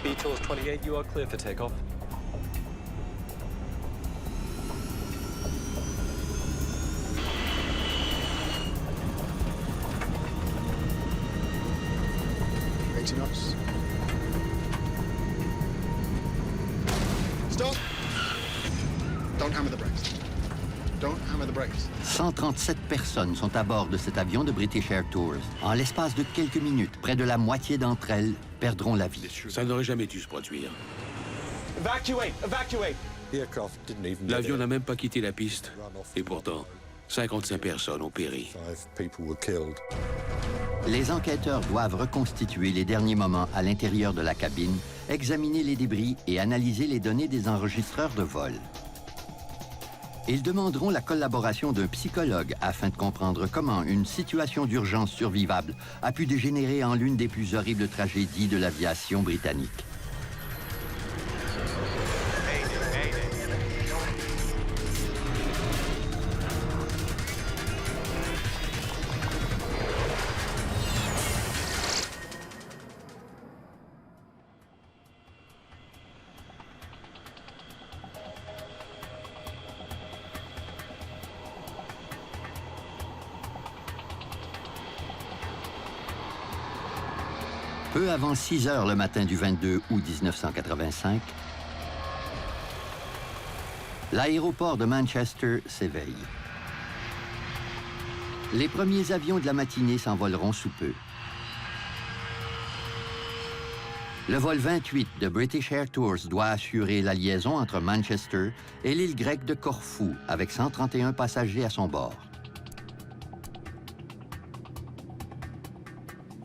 B-Tools 28, you are clear for takeoff. Knots. Stop! Don't hammer the brakes. Don't hammer the brakes. 137 personnes sont à bord de cet avion de British Air Tours. En l'espace de quelques minutes, près de la moitié d'entre elles perdront la vie. Ça n'aurait jamais dû se produire. Evacuate! Evacuate! L'avion n'a même pas quitté la piste. Et pourtant, 55 personnes ont péri. Les enquêteurs doivent reconstituer les derniers moments à l'intérieur de la cabine, examiner les débris et analyser les données des enregistreurs de vol. Ils demanderont la collaboration d'un psychologue afin de comprendre comment une situation d'urgence survivable a pu dégénérer en l'une des plus horribles tragédies de l'aviation britannique. Peu avant 6 heures le matin du 22 août 1985, l'aéroport de Manchester s'éveille. Les premiers avions de la matinée s'envoleront sous peu. Le vol 28 de British Air Tours doit assurer la liaison entre Manchester et l'île grecque de Corfou, avec 131 passagers à son bord.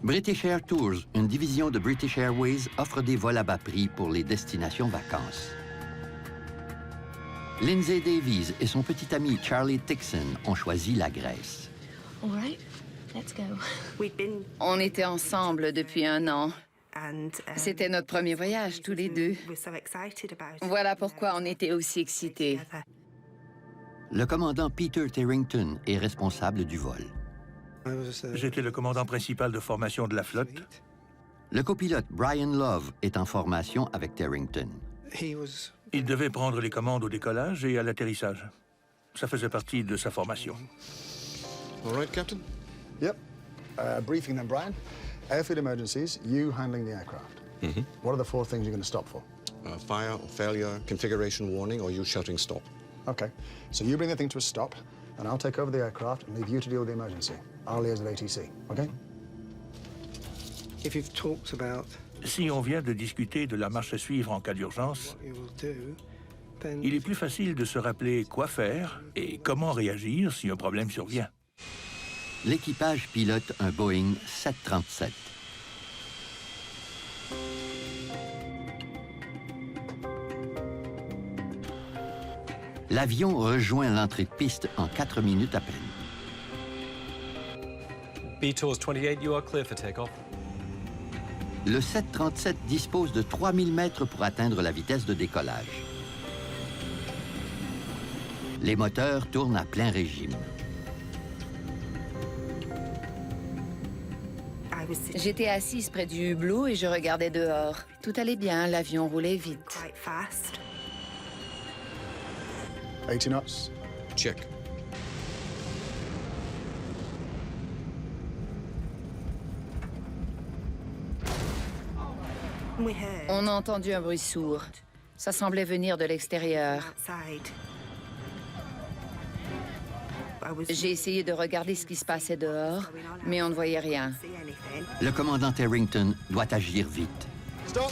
British Air Tours, une division de British Airways, offre des vols à bas prix pour les destinations vacances. Lindsay Davies et son petit ami Charlie Tixon ont choisi la Grèce. All right, let's go. On était ensemble depuis 1 an. C'était notre premier voyage, tous les deux. Voilà pourquoi on était aussi excités. Le commandant Peter Terrington est responsable du vol. J'étais le commandant principal de formation de la flotte. Le copilote Brian Love est en formation avec Terrington. Il devait prendre les commandes au décollage et à l'atterrissage. Ça faisait partie de sa formation. All right, Captain? Yep. Briefing then, Brian. Airfield emergencies, you handling the aircraft. What are the 4 things you're going to stop for? Fire, failure, configuration warning, or you shouting stop. Okay. So you bring the thing to a stop, and I'll take over the aircraft and leave you to deal with the emergency. I'll liaise with ATC, okay? If you've talked about Si on vient de discuter de la marche à suivre en cas d'urgence, what you will do, then il est plus facile de se rappeler quoi faire et comment réagir si un problème survient. L'équipage pilote un Boeing 737. L'avion rejoint l'entrée de piste en 4 minutes à peine. B-Tools 28, you are clear for takeoff. Le 737 dispose de 3000 mètres pour atteindre la vitesse de décollage. Les moteurs tournent à plein régime. J'étais assise près du hublot et je regardais dehors. Tout allait bien, l'avion roulait vite. 80 knots. Check. On a entendu un bruit sourd. Ça semblait venir de l'extérieur. J'ai essayé de regarder ce qui se passait dehors, mais on ne voyait rien. Le commandant Terrington doit agir vite. Stop!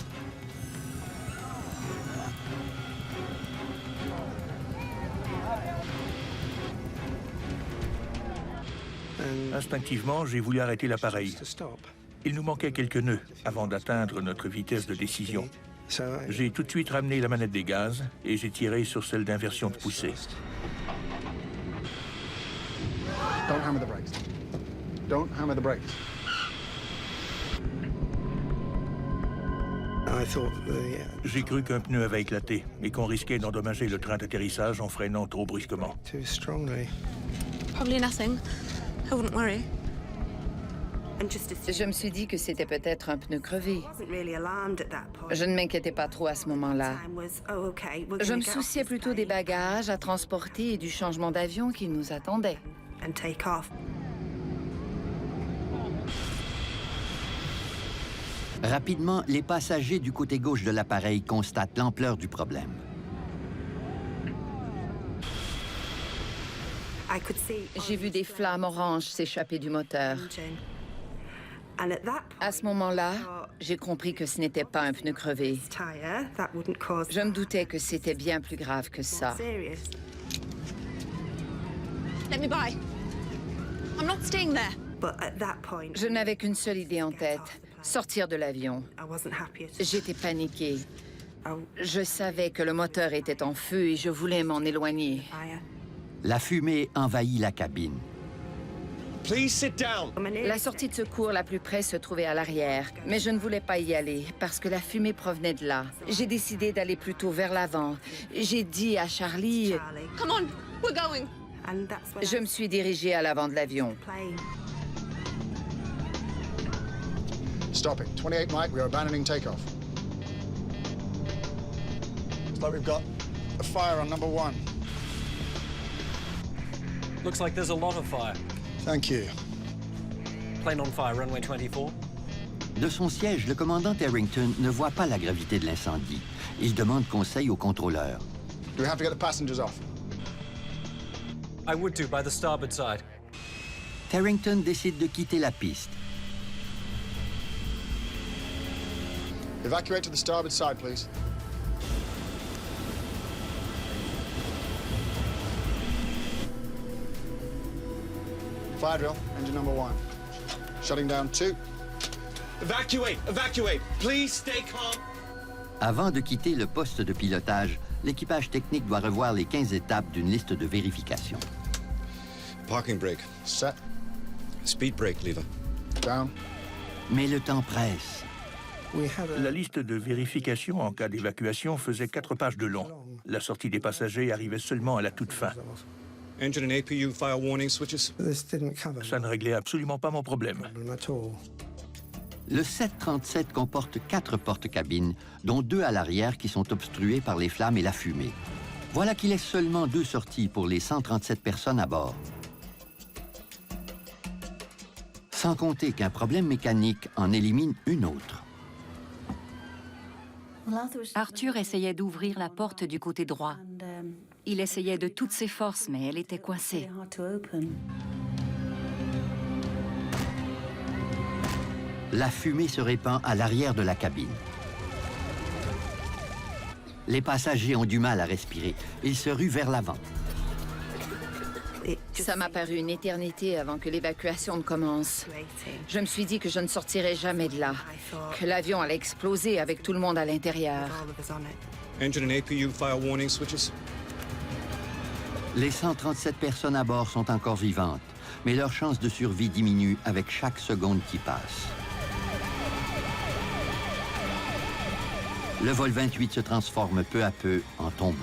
Instinctivement, j'ai voulu arrêter l'appareil. to stop. Il nous manquait quelques nœuds avant d'atteindre notre vitesse de décision. J'ai tout de suite ramené la manette des gaz et j'ai tiré sur celle d'inversion de poussée. Don't hammer the brakes. Don't hammer the brakes. I thought J'ai cru qu'un pneu avait éclaté et qu'on risquait d'endommager le train d'atterrissage en freinant trop brusquement. too strongly. Probably nothing. I wouldn't worry. Je me suis dit que c'était peut-être un pneu crevé. Je ne m'inquiétais pas trop à ce moment-là. Je me souciais plutôt des bagages à transporter et du changement d'avion qui nous attendait. Rapidement, les passagers du côté gauche de l'appareil constatent l'ampleur du problème. J'ai vu des flammes oranges s'échapper du moteur. À ce moment-là, j'ai compris que ce n'était pas un pneu crevé. Je me doutais que c'était bien plus grave que ça. Let me by. I'm not staying there. Je n'avais qu'une seule idée en tête, sortir de l'avion. J'étais paniquée. Je savais que le moteur était en feu et je voulais m'en éloigner. La fumée envahit la cabine. Please sit down. La sortie de secours la plus près se trouvait à l'arrière, mais je ne voulais pas y aller parce que la fumée provenait de là. J'ai décidé d'aller plutôt vers l'avant. J'ai dit à Charlie... Come on, we're going. Je me suis dirigée à l'avant de l'avion. Stop it. 28 Mike, we are abandoning takeoff. Looks like we've got a fire on number 1. Looks like there's a lot of fire. Thank you. Plane on fire, runway 24. De son siège, le commandant Harrington ne voit pas la gravité de l'incendie. Il demande conseil au contrôleur. Do we have to get the passengers off? I would do by the starboard side. Harrington décide de quitter la piste. Evacuate to the starboard side, please. Fire drill, engine number 1. Shutting down 2. Evacuate! Evacuate! Please stay calm. Avant de quitter le poste de pilotage, l'équipage technique doit revoir les 15 étapes d'une liste de vérification. Parking brake. Set. Speed brake lever. Down. Mais le temps presse. La liste de vérification en cas d'évacuation faisait 4 pages de long. La sortie des passagers arrivait seulement à la toute fin. Engine and APU fire warning switches. Ça ne réglait absolument pas mon problème. Le 737 comporte 4 porte-cabines, dont 2 à l'arrière qui sont obstruées par les flammes et la fumée. Voilà qu'il laisse seulement 2 sorties pour les 137 personnes à bord. Sans compter qu'un problème mécanique en élimine une autre. Arthur essayait d'ouvrir la porte du côté droit. Il essayait de toutes ses forces, mais elle était coincée. La fumée se répand à l'arrière de la cabine. Les passagers ont du mal à respirer. Ils se ruent vers l'avant. Ça m'a paru une éternité avant que l'évacuation ne commence. Je me suis dit que je ne sortirais jamais de là, que l'avion allait exploser avec tout le monde à l'intérieur. Engine and APU fire warning switches. Les 137 personnes à bord sont encore vivantes, mais leur chance de survie diminue avec chaque seconde qui passe. Le vol 28 se transforme peu à peu en tombeau.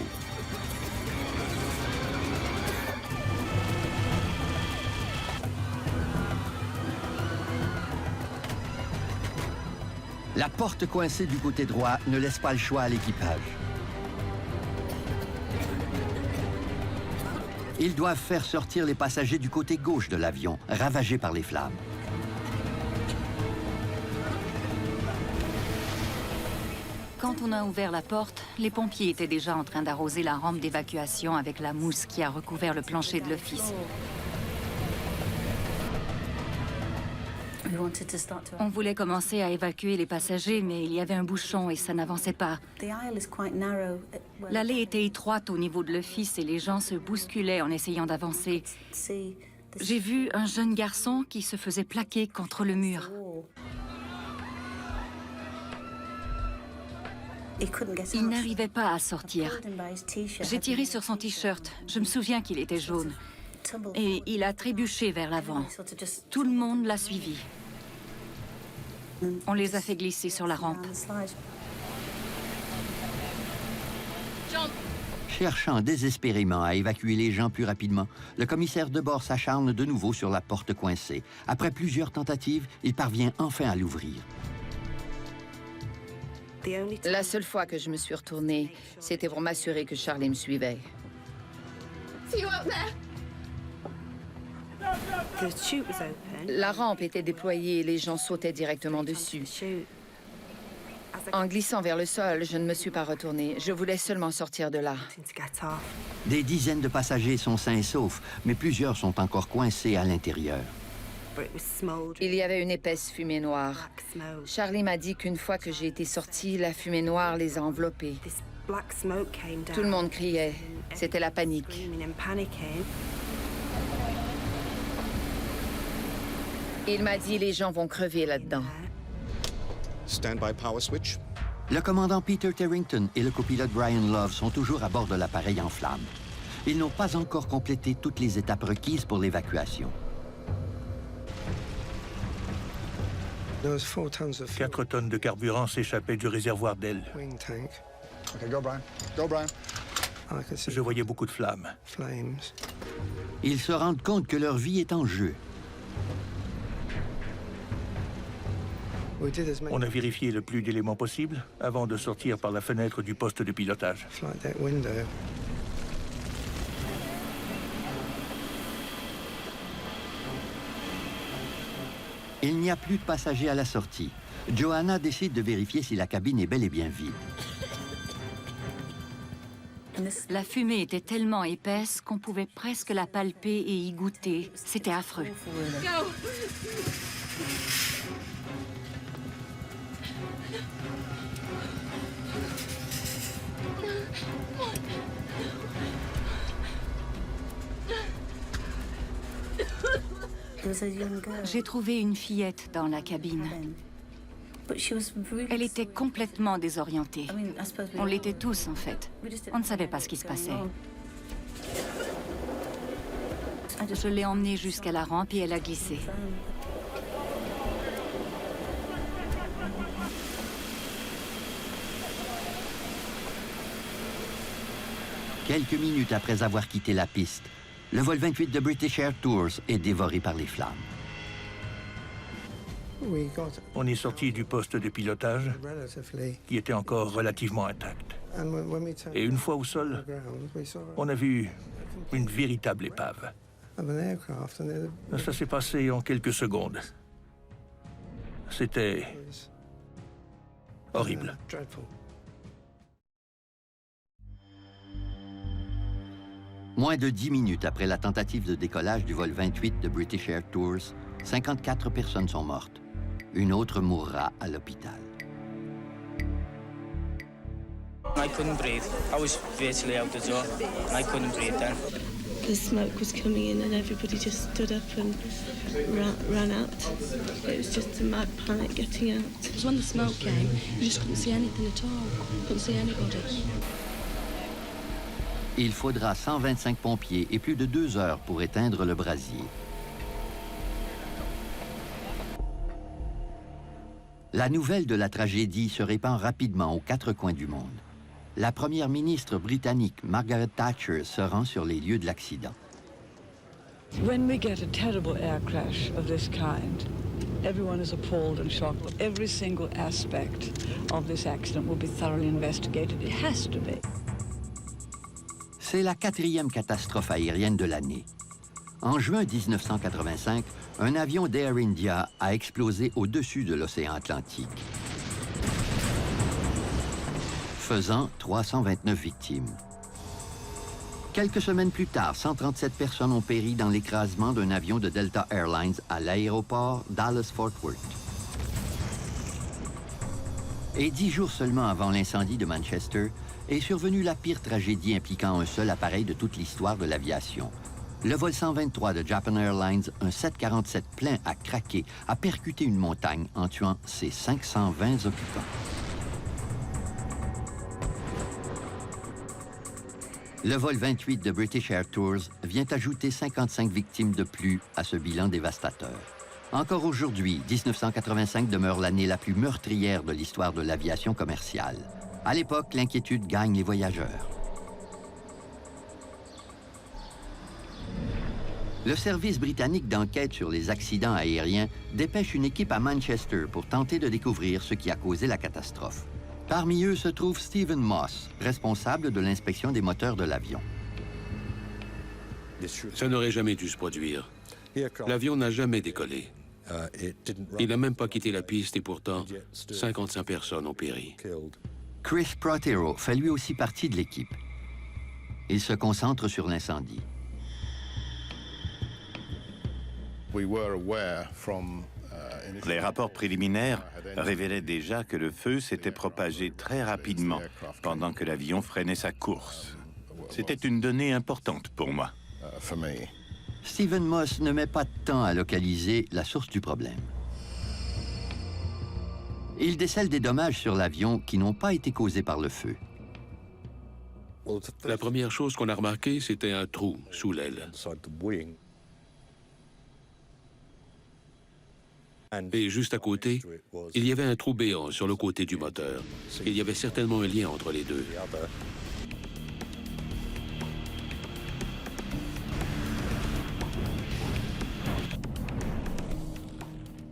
La porte coincée du côté droit ne laisse pas le choix à l'équipage. Ils doivent faire sortir les passagers du côté gauche de l'avion, ravagé par les flammes. Quand on a ouvert la porte, les pompiers étaient déjà en train d'arroser la rampe d'évacuation avec la mousse qui a recouvert le plancher de l'office. On voulait commencer à évacuer les passagers, mais il y avait un bouchon et ça n'avançait pas. L'allée était étroite au niveau de l'office et les gens se bousculaient en essayant d'avancer. J'ai vu un jeune garçon qui se faisait plaquer contre le mur. Il n'arrivait pas à sortir. J'ai tiré sur son t-shirt. Je me souviens qu'il était jaune. Et il a trébuché vers l'avant. Tout le monde l'a suivi. On les a fait glisser sur la rampe. John, Cherchant désespérément à évacuer les gens plus rapidement, le commissaire de bord s'acharne de nouveau sur la porte coincée. Après plusieurs tentatives, il parvient enfin à l'ouvrir. La seule fois que je me suis retournée, c'était pour m'assurer que Charlie me suivait. See you up there. La rampe était déployée et les gens sautaient directement dessus. En glissant vers le sol, je ne me suis pas retournée. Je voulais seulement sortir de là. Des dizaines de passagers sont sains et saufs, mais plusieurs sont encore coincés à l'intérieur. Il y avait une épaisse fumée noire. Charlie m'a dit qu'une fois que j'ai été sortie, la fumée noire les a enveloppés. Tout le monde criait. C'était la panique. Il m'a dit les gens vont crever là-dedans. Standby power switch. Le commandant Peter Terrington et le copilote Brian Love sont toujours à bord de l'appareil en flammes. Ils n'ont pas encore complété toutes les étapes requises pour l'évacuation. 4 tonnes de carburant s'échappaient du réservoir d'aile. OK, go, Brian. Go, Brian. Je voyais beaucoup de flammes. Ils se rendent compte que leur vie est en jeu. On a vérifié le plus d'éléments possible avant de sortir par la fenêtre du poste de pilotage. Il n'y a plus de passagers à la sortie. Joanna décide de vérifier si la cabine est bel et bien vide. La fumée était tellement épaisse qu'on pouvait presque la palper et y goûter. C'était affreux. Go. J'ai trouvé une fillette dans la cabine. Elle était complètement désorientée. On l'était tous, en fait. On ne savait pas ce qui se passait. Je l'ai emmenée jusqu'à la rampe et elle a glissé. Quelques minutes après avoir quitté la piste, le vol 28 de British Air Tours est dévoré par les flammes. On est sorti du poste de pilotage qui était encore relativement intact. Et une fois au sol, on a vu une véritable épave. Ça s'est passé en quelques secondes. C'était horrible. Moins de 10 minutes après la tentative de décollage du vol 28 de British Air Tours, 54 personnes sont mortes. Une autre mourra à l'hôpital. I couldn't breathe. I was virtually out the door. I couldn't breathe then. The smoke was coming in and everybody just stood up and ran out. It was just a mad panic getting out. Because when the smoke came, you just couldn't see anything at all. Couldn't see anybody. Il faudra 125 pompiers et plus de 2 heures pour éteindre le brasier. La nouvelle de la tragédie se répand rapidement aux 4 coins du monde. La première ministre britannique, Margaret Thatcher, se rend sur les lieux de l'accident. When we get a terrible air crash of this kind, everyone is appalled and shocked. Every single aspect of this accident will be thoroughly investigated. It has to be. C'est la 4e catastrophe aérienne de l'année. En juin 1985, un avion d'Air India a explosé au-dessus de l'océan Atlantique, faisant 329 victimes. Quelques semaines plus tard, 137 personnes ont péri dans l'écrasement d'un avion de Delta Airlines à l'aéroport Dallas-Fort Worth. Et 10 jours seulement avant l'incendie de Manchester, est survenue la pire tragédie impliquant un seul appareil de toute l'histoire de l'aviation. Le vol 123 de Japan Airlines, un 747 plein a craqué, a percuté une montagne en tuant ses 520 occupants. Le vol 28 de British Air Tours vient ajouter 55 victimes de plus à ce bilan dévastateur. Encore aujourd'hui, 1985 demeure l'année la plus meurtrière de l'histoire de l'aviation commerciale. À l'époque, l'inquiétude gagne les voyageurs. Le service britannique d'enquête sur les accidents aériens dépêche une équipe à Manchester pour tenter de découvrir ce qui a causé la catastrophe. Parmi eux se trouve Stephen Moss, responsable de l'inspection des moteurs de l'avion. Ça n'aurait jamais dû se produire. L'avion n'a jamais décollé. Il n'a même pas quitté la piste et pourtant, 55 personnes ont péri. Chris Prothero fait lui aussi partie de l'équipe. Il se concentre sur l'incendie. Les rapports préliminaires révélaient déjà que le feu s'était propagé très rapidement pendant que l'avion freinait sa course. C'était une donnée importante pour moi. Stephen Moss ne met pas de temps à localiser la source du problème. Il décèle des dommages sur l'avion qui n'ont pas été causés par le feu. La première chose qu'on a remarqué, c'était un trou sous l'aile. Et juste à côté, il y avait un trou béant sur le côté du moteur. Il y avait certainement un lien entre les deux.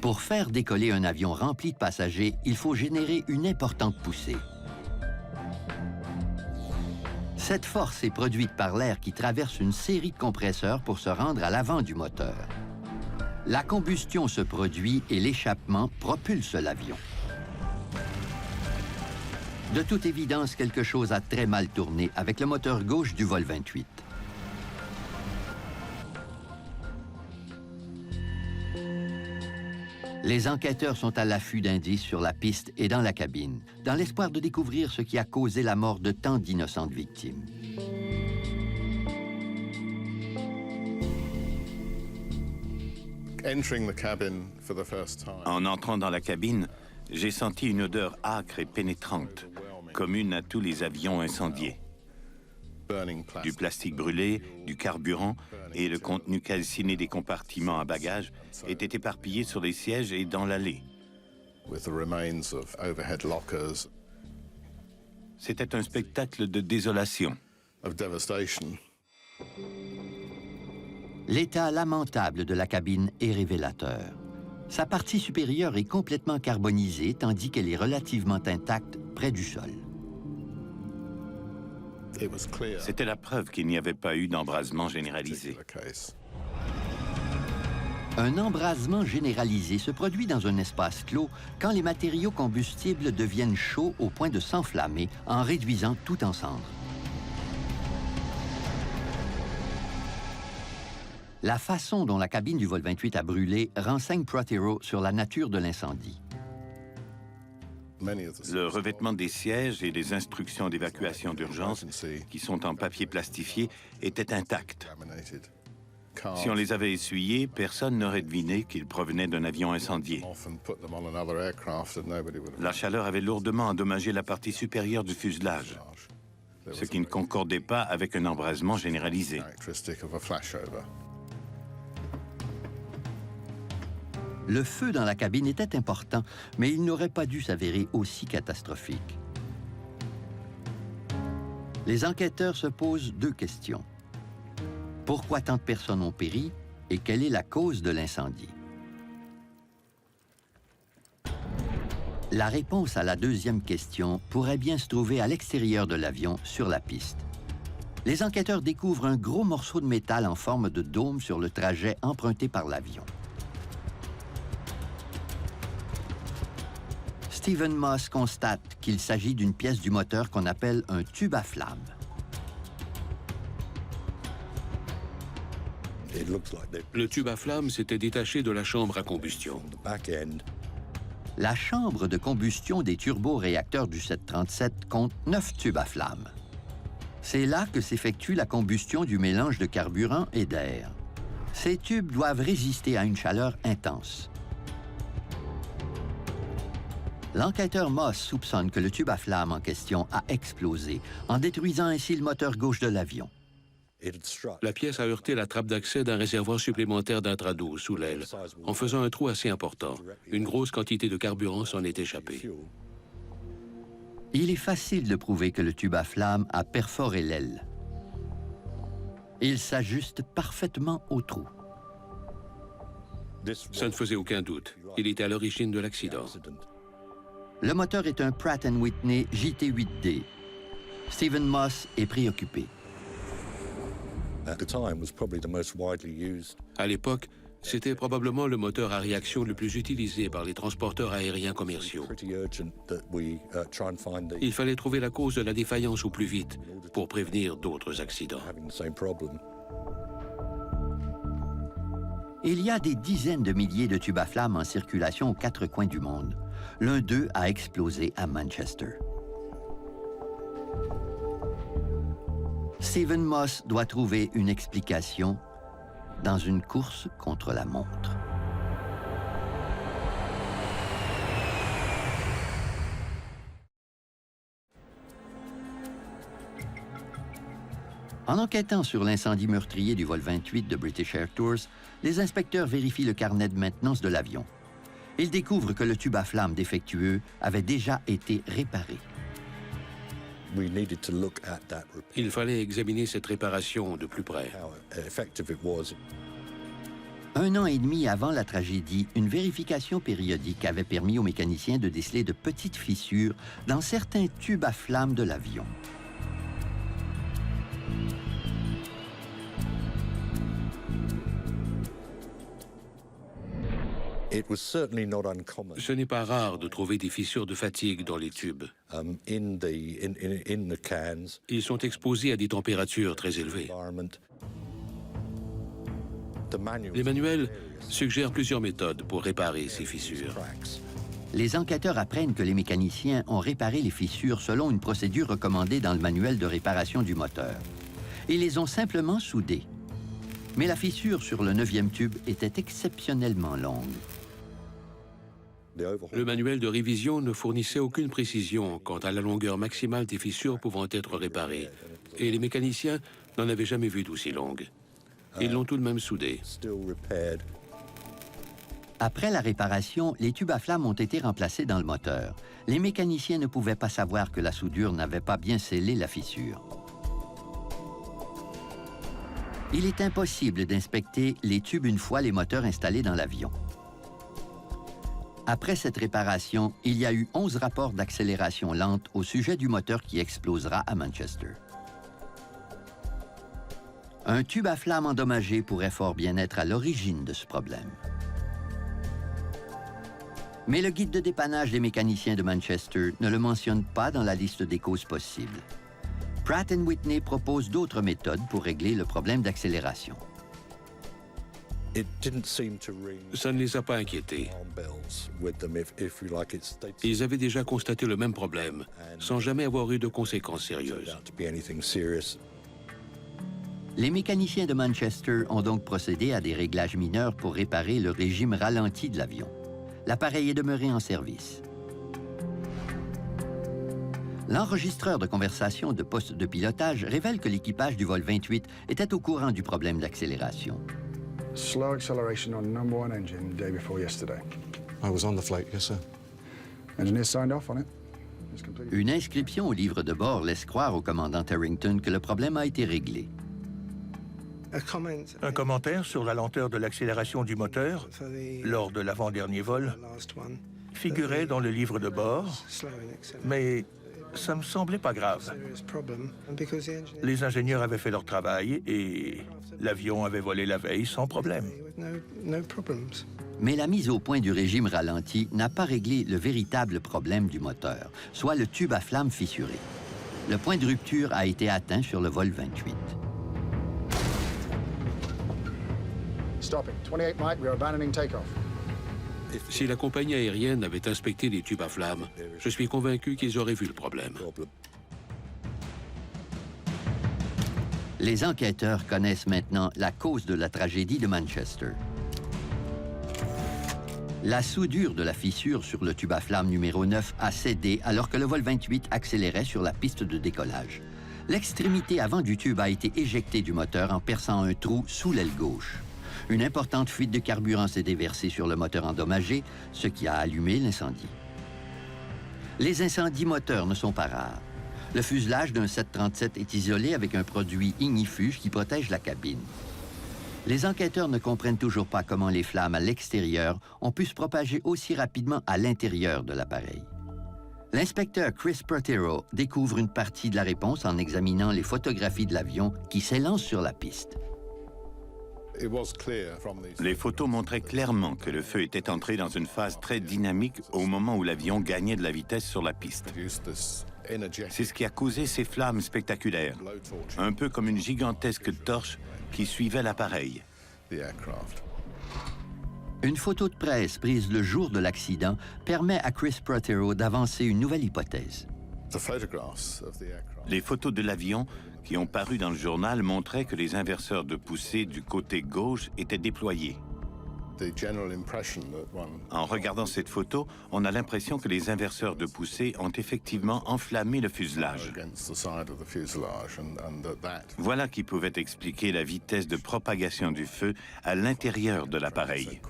Pour faire décoller un avion rempli de passagers, il faut générer une importante poussée. Cette force est produite par l'air qui traverse une série de compresseurs pour se rendre à l'avant du moteur. La combustion se produit et l'échappement propulse l'avion. De toute évidence, quelque chose a très mal tourné avec le moteur gauche du vol 28. Les enquêteurs sont à l'affût d'indices sur la piste et dans la cabine, dans l'espoir de découvrir ce qui a causé la mort de tant d'innocentes victimes. En entrant dans la cabine, j'ai senti une odeur âcre et pénétrante, commune à tous les avions incendiés. Du plastique brûlé, du carburant et le contenu calciné des compartiments à bagages étaient éparpillés sur les sièges et dans l'allée. C'était un spectacle de désolation. L'état lamentable de la cabine est révélateur. Sa partie supérieure est complètement carbonisée, tandis qu'elle est relativement intacte près du sol. C'était la preuve qu'il n'y avait pas eu d'embrasement généralisé. Un embrasement généralisé se produit dans un espace clos quand les matériaux combustibles deviennent chauds au point de s'enflammer en réduisant tout en cendres. La façon dont la cabine du vol 28 a brûlé renseigne Prothero sur la nature de l'incendie. Le revêtement des sièges et les instructions d'évacuation d'urgence, qui sont en papier plastifié, étaient intacts. Si on les avait essuyés, personne n'aurait deviné qu'ils provenaient d'un avion incendié. La chaleur avait lourdement endommagé la partie supérieure du fuselage, ce qui ne concordait pas avec un embrasement généralisé. Le feu dans la cabine était important, mais il n'aurait pas dû s'avérer aussi catastrophique. Les enquêteurs se posent deux questions. Pourquoi tant de personnes ont péri et quelle est la cause de l'incendie? La réponse à la deuxième question pourrait bien se trouver à l'extérieur de l'avion, sur la piste. Les enquêteurs découvrent un gros morceau de métal en forme de dôme sur le trajet emprunté par l'avion. Stephen Moss constate qu'il s'agit d'une pièce du moteur qu'on appelle un tube à flamme. Le tube à flamme s'était détaché de la chambre à combustion. La chambre de combustion des turboréacteurs du 737 compte 9 tubes à flamme. C'est là que s'effectue la combustion du mélange de carburant et d'air. Ces tubes doivent résister à une chaleur intense. L'enquêteur Moss soupçonne que le tube à flamme en question a explosé, en détruisant ainsi le moteur gauche de l'avion. La pièce a heurté la trappe d'accès d'un réservoir supplémentaire d'intra-douze sous l'aile, en faisant un trou assez important. Une grosse quantité de carburant s'en est échappée. Il est facile de prouver que le tube à flamme a perforé l'aile. Il s'ajuste parfaitement au trou. Ça ne faisait aucun doute. Il était à l'origine de l'accident. Le moteur est un Pratt & Whitney JT8D. Stephen Moss est préoccupé. À l'époque, c'était probablement le moteur à réaction le plus utilisé par les transporteurs aériens commerciaux. Il fallait trouver la cause de la défaillance au plus vite pour prévenir d'autres accidents. Il y a des dizaines de milliers de tubes à flammes en circulation aux quatre coins du monde. L'un d'eux a explosé à Manchester. Stephen Moss doit trouver une explication dans une course contre la montre. En enquêtant sur l'incendie meurtrier du vol 28 de British Air Tours, les inspecteurs vérifient le carnet de maintenance de l'avion. Ils découvrent que le tube à flammes défectueux avait déjà été réparé. Il fallait examiner cette réparation de plus près. 1 an et demi avant la tragédie, une vérification périodique avait permis aux mécaniciens de déceler de petites fissures dans certains tubes à flammes de l'avion. Ce n'est pas rare de trouver des fissures de fatigue dans les tubes. Ils sont exposés à des températures très élevées. Les manuels suggèrent plusieurs méthodes pour réparer ces fissures. Les enquêteurs apprennent que les mécaniciens ont réparé les fissures selon une procédure recommandée dans le manuel de réparation du moteur. Ils les ont simplement soudées. Mais la fissure sur le 9e tube était exceptionnellement longue. Le manuel de révision ne fournissait aucune précision quant à la longueur maximale des fissures pouvant être réparées, et les mécaniciens n'en avaient jamais vu d'aussi longue. Ils l'ont tout de même soudé. Après la réparation, les tubes à flammes ont été remplacés dans le moteur. Les mécaniciens ne pouvaient pas savoir que la soudure n'avait pas bien scellé la fissure. Il est impossible d'inspecter les tubes une fois les moteurs installés dans l'avion. Après cette réparation, il y a eu 11 rapports d'accélération lente au sujet du moteur qui explosera à Manchester. Un tube à flammes endommagé pourrait fort bien être à l'origine de ce problème. Mais le guide de dépannage des mécaniciens de Manchester ne le mentionne pas dans la liste des causes possibles. Pratt & Whitney propose d'autres méthodes pour régler le problème d'accélération. Ça ne les a pas inquiétés. Ils avaient déjà constaté le même problème, sans jamais avoir eu de conséquences sérieuses. Les mécaniciens de Manchester ont donc procédé à des réglages mineurs pour réparer le régime ralenti de l'avion. L'appareil est demeuré en service. L'enregistreur de conversation de poste de pilotage révèle que l'équipage du vol 28 était au courant du problème d'accélération. Slow acceleration on number 1 engine day before yesterday. I was on the flight, yes, sir. Engineer signed off on it. Une inscription au livre de bord laisse croire au commandant Harrington que le problème a été réglé. Un commentaire sur la lenteur de l'accélération du moteur lors de l'avant-dernier vol figurait dans le livre de bord, mais ça me semblait pas grave. Les ingénieurs avaient fait leur travail et l'avion avait volé la veille sans problème. Mais la mise au point du régime ralenti n'a pas réglé le véritable problème du moteur, soit le tube à flammes fissuré. Le point de rupture a été atteint sur le vol 28. Stopping. 28 Mike, we are abandoning takeoff. Si la compagnie aérienne avait inspecté les tubes à flammes, je suis convaincu qu'ils auraient vu le problème. Les enquêteurs connaissent maintenant la cause de la tragédie de Manchester. La soudure de la fissure sur le tube à flammes numéro 9 a cédé alors que le vol 28 accélérait sur la piste de décollage. L'extrémité avant du tube a été éjectée du moteur en perçant un trou sous l'aile gauche. Une importante fuite de carburant s'est déversée sur le moteur endommagé, ce qui a allumé l'incendie. Les incendies moteurs ne sont pas rares. Le fuselage d'un 737 est isolé avec un produit ignifuge qui protège la cabine. Les enquêteurs ne comprennent toujours pas comment les flammes à l'extérieur ont pu se propager aussi rapidement à l'intérieur de l'appareil. L'inspecteur Chris Protero découvre une partie de la réponse en examinant les photographies de l'avion qui s'élance sur la piste. Les photos montraient clairement que le feu était entré dans une phase très dynamique au moment où l'avion gagnait de la vitesse sur la piste. C'est ce qui a causé ces flammes spectaculaires, un peu comme une gigantesque torche qui suivait l'appareil. Une photo de presse prise le jour de l'accident permet à Chris Protero d'avancer une nouvelle hypothèse. Les photos de l'avion qui ont paru dans le journal montraient que les inverseurs de poussée du côté gauche étaient déployés. En regardant cette photo, on a l'impression que les inverseurs de poussée ont effectivement enflammé le fuselage. Voilà qui pouvait expliquer la vitesse de propagation du feu à l'intérieur de l'appareil.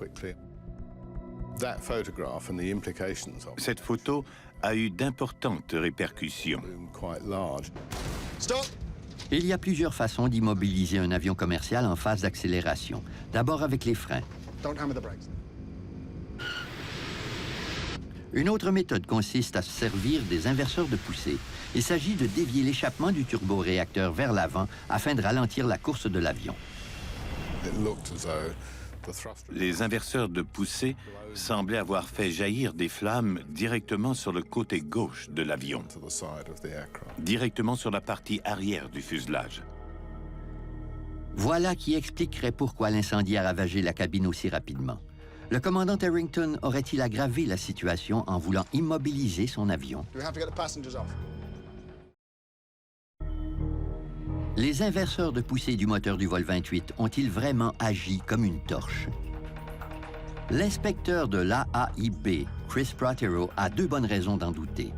Cette photo a eu d'importantes répercussions. Il y a plusieurs façons d'immobiliser un avion commercial en phase d'accélération. D'abord avec les freins. Une autre méthode consiste à se servir des inverseurs de poussée. Il s'agit de dévier l'échappement du turboréacteur vers l'avant afin de ralentir la course de l'avion. Les inverseurs de poussée semblaient avoir fait jaillir des flammes directement sur le côté gauche de l'avion, directement sur la partie arrière du fuselage. Voilà qui expliquerait pourquoi l'incendie a ravagé la cabine aussi rapidement. Le commandant Harrington aurait-il aggravé la situation en voulant immobiliser son avion? Les inverseurs de poussée du moteur du vol 28 ont-ils vraiment agi comme une torche? L'inspecteur de l'AAIB, Chris Protero, a deux bonnes raisons d'en douter.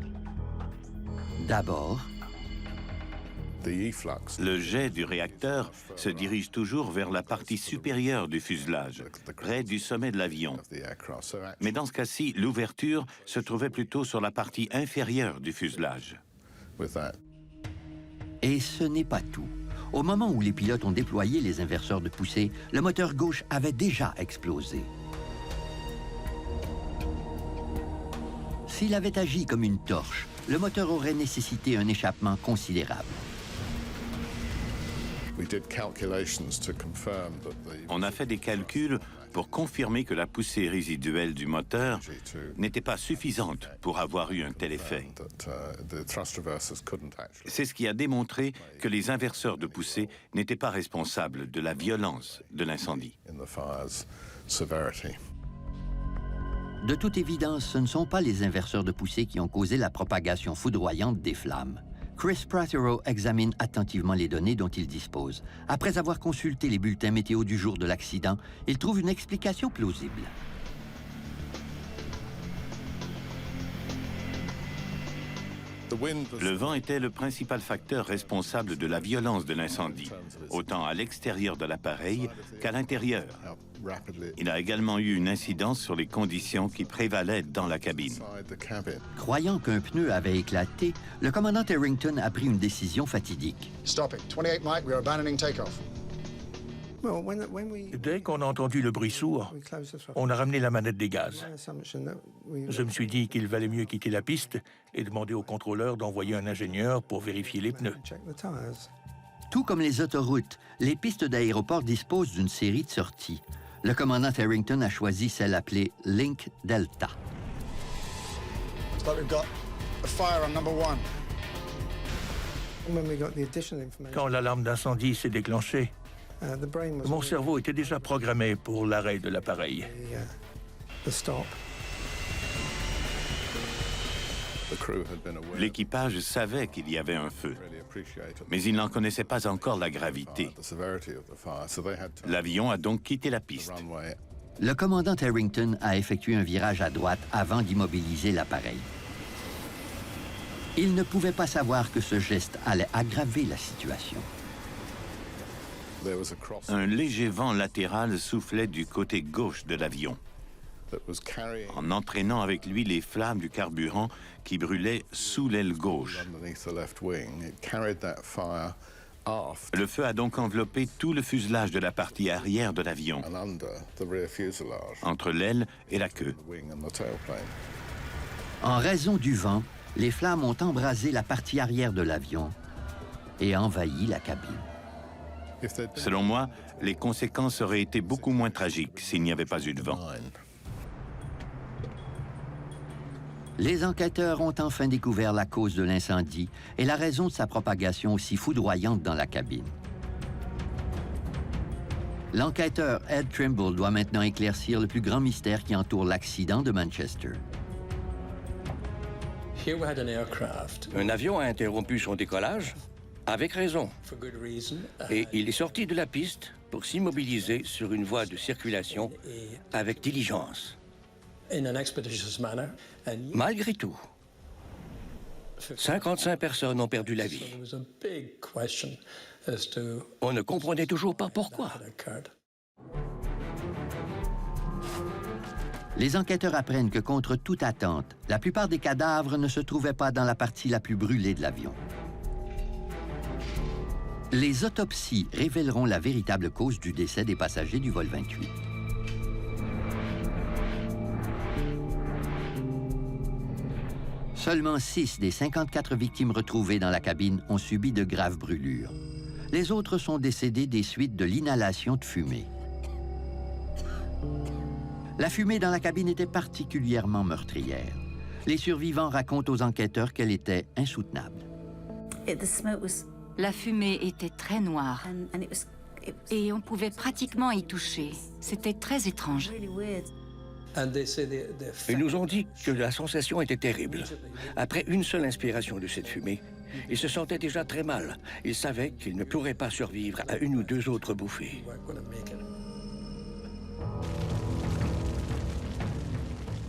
D'abord, le jet du réacteur se dirige toujours vers la partie supérieure du fuselage, près du sommet de l'avion. Mais dans ce cas-ci, l'ouverture se trouvait plutôt sur la partie inférieure du fuselage. Et ce n'est pas tout. Au moment où les pilotes ont déployé les inverseurs de poussée, le moteur gauche avait déjà explosé. S'il avait agi comme une torche, le moteur aurait nécessité un échappement considérable. On a fait des calculs pour confirmer que la poussée résiduelle du moteur n'était pas suffisante pour avoir eu un tel effet. C'est ce qui a démontré que les inverseurs de poussée n'étaient pas responsables de la violence de l'incendie. De toute évidence, ce ne sont pas les inverseurs de poussée qui ont causé la propagation foudroyante des flammes. Chris Protero examine attentivement les données dont il dispose. Après avoir consulté les bulletins météo du jour de l'accident, il trouve une explication plausible. Le vent était le principal facteur responsable de la violence de l'incendie, autant à l'extérieur de l'appareil qu'à l'intérieur. Il a également eu une incidence sur les conditions qui prévalaient dans la cabine. Croyant qu'un pneu avait éclaté, le commandant Harrington a pris une décision fatidique. Dès qu'on a entendu le bruit sourd, on a ramené la manette des gaz. Je me suis dit qu'il valait mieux quitter la piste et demander au contrôleur d'envoyer un ingénieur pour vérifier les pneus. Tout comme les autoroutes, les pistes d'aéroport disposent d'une série de sorties. Le commandant Harrington a choisi celle appelée Link Delta. Quand l'alarme d'incendie s'est déclenchée, mon cerveau était déjà programmé pour l'arrêt de l'appareil. L'équipage savait qu'il y avait un feu, mais il n'en connaissait pas encore la gravité. L'avion a donc quitté la piste. Le commandant Harrington a effectué un virage à droite avant d'immobiliser l'appareil. Il ne pouvait pas savoir que ce geste allait aggraver la situation. Un léger vent latéral soufflait du côté gauche de l'avion, en entraînant avec lui les flammes du carburant qui brûlaient sous l'aile gauche. Le feu a donc enveloppé tout le fuselage de la partie arrière de l'avion, entre l'aile et la queue. En raison du vent, les flammes ont embrasé la partie arrière de l'avion et envahi la cabine. Selon moi, les conséquences auraient été beaucoup moins tragiques s'il n'y avait pas eu de vent. Les enquêteurs ont enfin découvert la cause de l'incendie et la raison de sa propagation aussi foudroyante dans la cabine. L'enquêteur Ed Trimble doit maintenant éclaircir le plus grand mystère qui entoure l'accident de Manchester. Un avion a interrompu son décollage, avec raison. Et il est sorti de la piste pour s'immobiliser sur une voie de circulation avec diligence. Malgré tout, 55 personnes ont perdu la vie. On ne comprenait toujours pas pourquoi. Les enquêteurs apprennent que, contre toute attente, la plupart des cadavres ne se trouvaient pas dans la partie la plus brûlée de l'avion. Les autopsies révéleront la véritable cause du décès des passagers du vol 28. Seulement 6 des 54 victimes retrouvées dans la cabine ont subi de graves brûlures. Les autres sont décédés des suites de l'inhalation de fumée. La fumée dans la cabine était particulièrement meurtrière. Les survivants racontent aux enquêteurs qu'elle était insoutenable. La fumée était très noire et on pouvait pratiquement y toucher. C'était très étrange. Ils nous ont dit que la sensation était terrible. Après une seule inspiration de cette fumée, ils se sentaient déjà très mal. Ils savaient qu'ils ne pourraient pas survivre à une ou deux autres bouffées.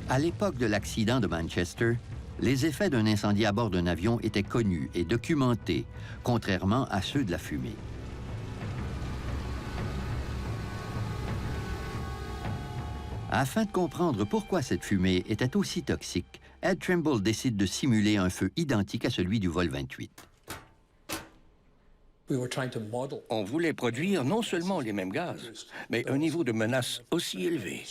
À l'époque de l'accident de Manchester, les effets d'un incendie à bord d'un avion étaient connus et documentés, contrairement à ceux de la fumée. Afin de comprendre pourquoi cette fumée était aussi toxique, Ed Trimble décide de simuler un feu identique à celui du vol 28. On voulait produire non seulement les mêmes gaz, mais un niveau de menace aussi élevé.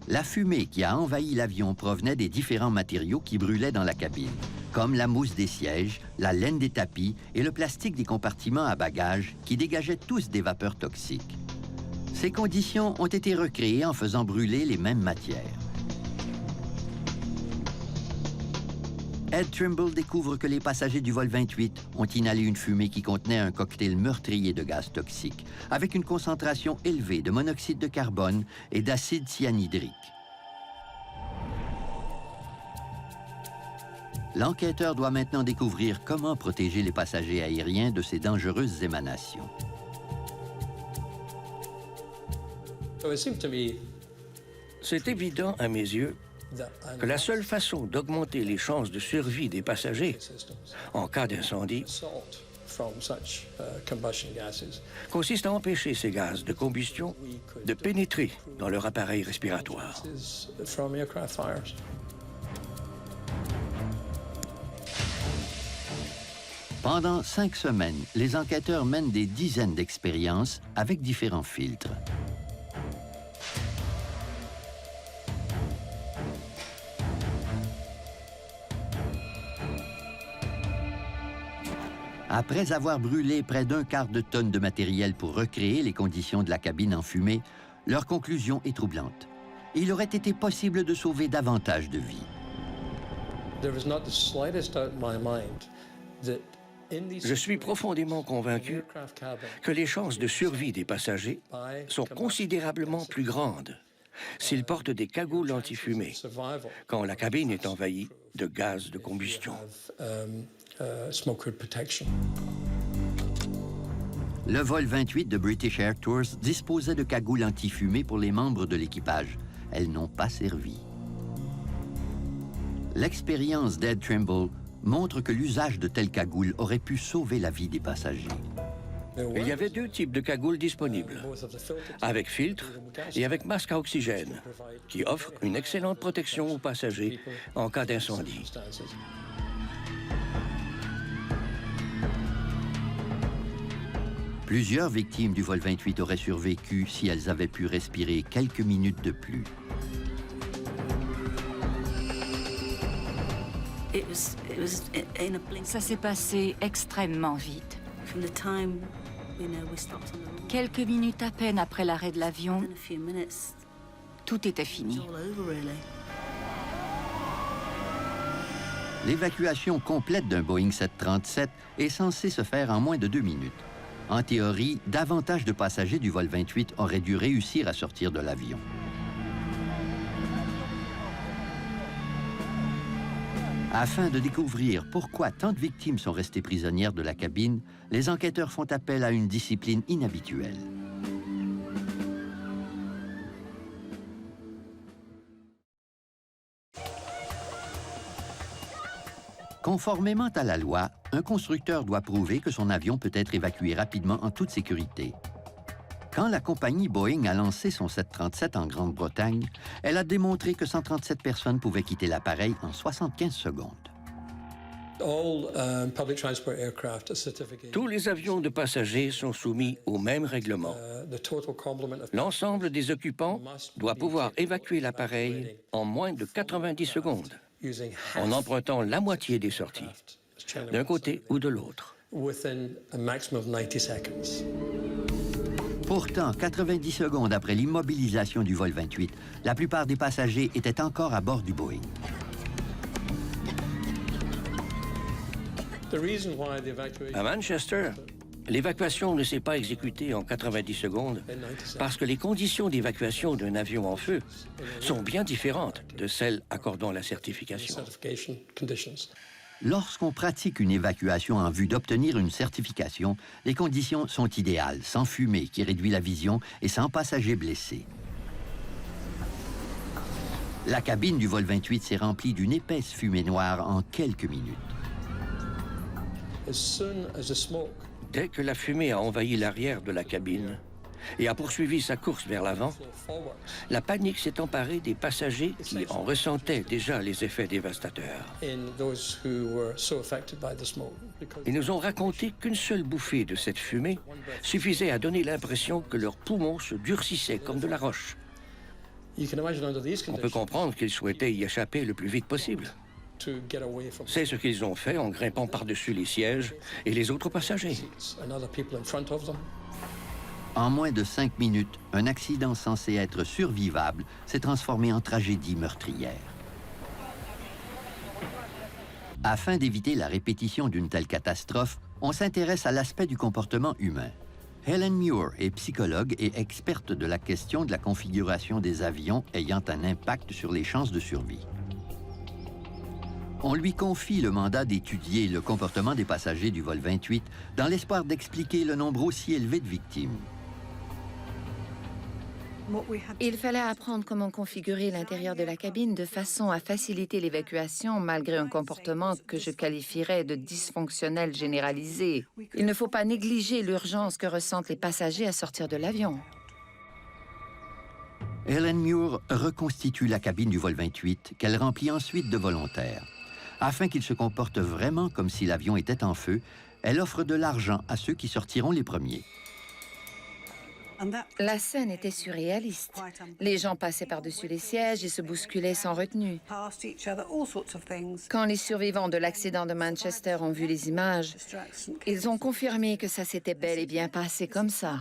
La fumée qui a envahi l'avion provenait des différents matériaux qui brûlaient dans la cabine, comme la mousse des sièges, la laine des tapis et le plastique des compartiments à bagages qui dégageaient tous des vapeurs toxiques. Ces conditions ont été recréées en faisant brûler les mêmes matières. Ed Trimble découvre que les passagers du vol 28 ont inhalé une fumée qui contenait un cocktail meurtrier de gaz toxiques, avec une concentration élevée de monoxyde de carbone et d'acide cyanhydrique. L'enquêteur doit maintenant découvrir comment protéger les passagers aériens de ces dangereuses émanations. C'est évident à mes yeux que la seule façon d'augmenter les chances de survie des passagers en cas d'incendie consiste à empêcher ces gaz de combustion de pénétrer dans leur appareil respiratoire. Pendant 5 semaines, les enquêteurs mènent des dizaines d'expériences avec différents filtres. Après avoir brûlé près d'un quart de tonne de matériel pour recréer les conditions de la cabine en fumée, leur conclusion est troublante. Il aurait été possible de sauver davantage de vies. Je suis profondément convaincu que les chances de survie des passagers sont considérablement plus grandes s'ils portent des cagoules anti-fumée quand la cabine est envahie de gaz de combustion. Le vol 28 de British Air Tours disposait de cagoules anti-fumée pour les membres de l'équipage. Elles n'ont pas servi. L'expérience d'Ed Trimble montre que l'usage de telles cagoules aurait pu sauver la vie des passagers. Il y avait 2 types de cagoules disponibles, avec filtre et avec masque à oxygène, qui offrent une excellente protection aux passagers en cas d'incendie. Plusieurs victimes du vol 28 auraient survécu si elles avaient pu respirer quelques minutes de plus. Ça s'est passé extrêmement vite. Quelques minutes à peine après l'arrêt de l'avion, tout était fini. L'évacuation complète d'un Boeing 737 est censée se faire en moins de 2 minutes. En théorie, davantage de passagers du vol 28 auraient dû réussir à sortir de l'avion. Afin de découvrir pourquoi tant de victimes sont restées prisonnières de la cabine, les enquêteurs font appel à une discipline inhabituelle. Conformément à la loi, un constructeur doit prouver que son avion peut être évacué rapidement en toute sécurité. Quand la compagnie Boeing a lancé son 737 en Grande-Bretagne, elle a démontré que 137 personnes pouvaient quitter l'appareil en 75 secondes. Tous les avions de passagers sont soumis au même règlement. L'ensemble des occupants doit pouvoir évacuer l'appareil en moins de 90 secondes, en empruntant la moitié des sorties, d'un côté ou de l'autre. Pourtant, 90 secondes après l'immobilisation du vol 28, la plupart des passagers étaient encore à bord du Boeing. À Manchester, l'évacuation ne s'est pas exécutée en 90 secondes parce que les conditions d'évacuation d'un avion en feu sont bien différentes de celles accordant la certification. Lorsqu'on pratique une évacuation en vue d'obtenir une certification, les conditions sont idéales, sans fumée qui réduit la vision et sans passagers blessés. La cabine du vol 28 s'est remplie d'une épaisse fumée noire en quelques minutes. Dès que la fumée a envahi l'arrière de la cabine et a poursuivi sa course vers l'avant, la panique s'est emparée des passagers qui en ressentaient déjà les effets dévastateurs. Ils nous ont raconté qu'une seule bouffée de cette fumée suffisait à donner l'impression que leurs poumons se durcissaient comme de la roche. On peut comprendre qu'ils souhaitaient y échapper le plus vite possible. C'est ce qu'ils ont fait en grimpant par-dessus les sièges et les autres passagers. En moins de 5 minutes, un accident censé être survivable s'est transformé en tragédie meurtrière. Afin d'éviter la répétition d'une telle catastrophe, on s'intéresse à l'aspect du comportement humain. Helen Muir est psychologue et experte de la question de la configuration des avions ayant un impact sur les chances de survie. On lui confie le mandat d'étudier le comportement des passagers du vol 28 dans l'espoir d'expliquer le nombre aussi élevé de victimes. Il fallait apprendre comment configurer l'intérieur de la cabine de façon à faciliter l'évacuation malgré un comportement que je qualifierais de dysfonctionnel généralisé. Il ne faut pas négliger l'urgence que ressentent les passagers à sortir de l'avion. Helen Muir reconstitue la cabine du vol 28 qu'elle remplit ensuite de volontaires. Afin qu'ils se comportent vraiment comme si l'avion était en feu, elle offre de l'argent à ceux qui sortiront les premiers. La scène était surréaliste. Les gens passaient par-dessus les sièges et se bousculaient sans retenue. Quand les survivants de l'accident de Manchester ont vu les images, ils ont confirmé que ça s'était bel et bien passé comme ça.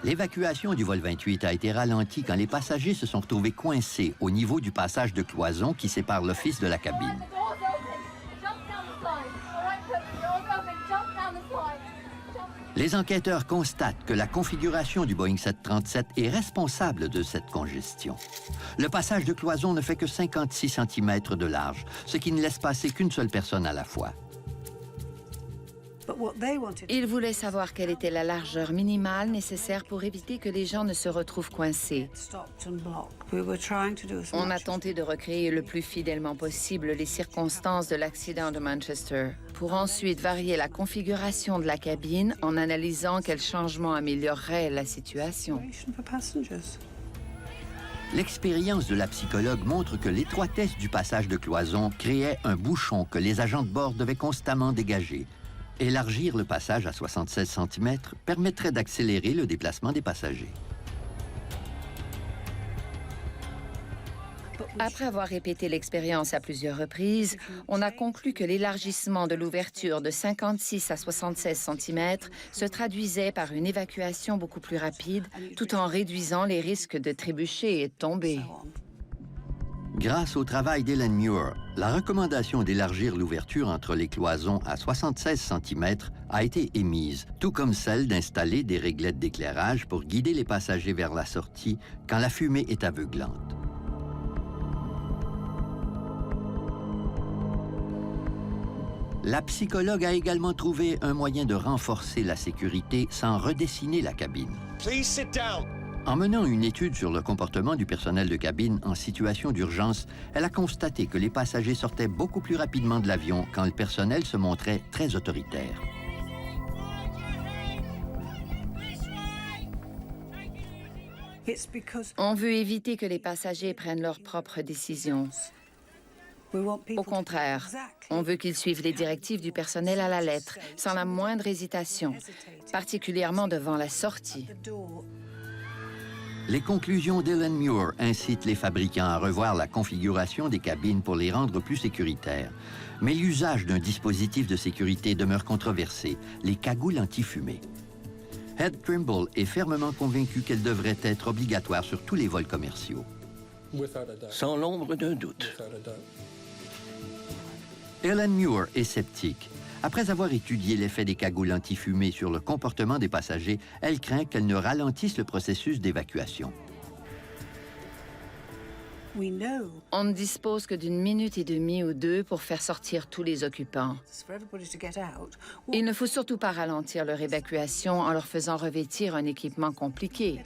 L'évacuation du vol 28 a été ralentie quand les passagers se sont retrouvés coincés au niveau du passage de cloison qui sépare l'office de la cabine. Les enquêteurs constatent que la configuration du Boeing 737 est responsable de cette congestion. Le passage de cloison ne fait que 56 cm de large, ce qui ne laisse passer qu'une seule personne à la fois. Ils voulaient savoir quelle était la largeur minimale nécessaire pour éviter que les gens ne se retrouvent coincés. On a tenté de recréer le plus fidèlement possible les circonstances de l'accident de Manchester, pour ensuite varier la configuration de la cabine en analysant quels changements amélioreraient la situation. L'expérience de la psychologue montre que l'étroitesse du passage de cloison créait un bouchon que les agents de bord devaient constamment dégager. Élargir le passage à 76 cm permettrait d'accélérer le déplacement des passagers. Après avoir répété l'expérience à plusieurs reprises, on a conclu que l'élargissement de l'ouverture de 56 à 76 cm se traduisait par une évacuation beaucoup plus rapide, tout en réduisant les risques de trébucher et de tomber. Grâce au travail d'Ellen Muir, la recommandation d'élargir l'ouverture entre les cloisons à 76 cm a été émise, tout comme celle d'installer des réglettes d'éclairage pour guider les passagers vers la sortie quand la fumée est aveuglante. La psychologue a également trouvé un moyen de renforcer la sécurité sans redessiner la cabine. En menant une étude sur le comportement du personnel de cabine en situation d'urgence, elle a constaté que les passagers sortaient beaucoup plus rapidement de l'avion quand le personnel se montrait très autoritaire. On veut éviter que les passagers prennent leurs propres décisions. Au contraire, on veut qu'ils suivent les directives du personnel à la lettre, sans la moindre hésitation, particulièrement devant la sortie. Les conclusions d'Ellen Muir incitent les fabricants à revoir la configuration des cabines pour les rendre plus sécuritaires. Mais l'usage d'un dispositif de sécurité demeure controversé, les cagoules anti-fumée. Head Trimble est fermement convaincu qu'elle devrait être obligatoire sur tous les vols commerciaux. Sans l'ombre d'un doute. Ellen Muir est sceptique. Après avoir étudié l'effet des cagoules anti-fumée sur le comportement des passagers, elle craint qu'elles ne ralentissent le processus d'évacuation. On ne dispose que d'une minute et demie ou deux pour faire sortir tous les occupants. Il ne faut surtout pas ralentir leur évacuation en leur faisant revêtir un équipement compliqué.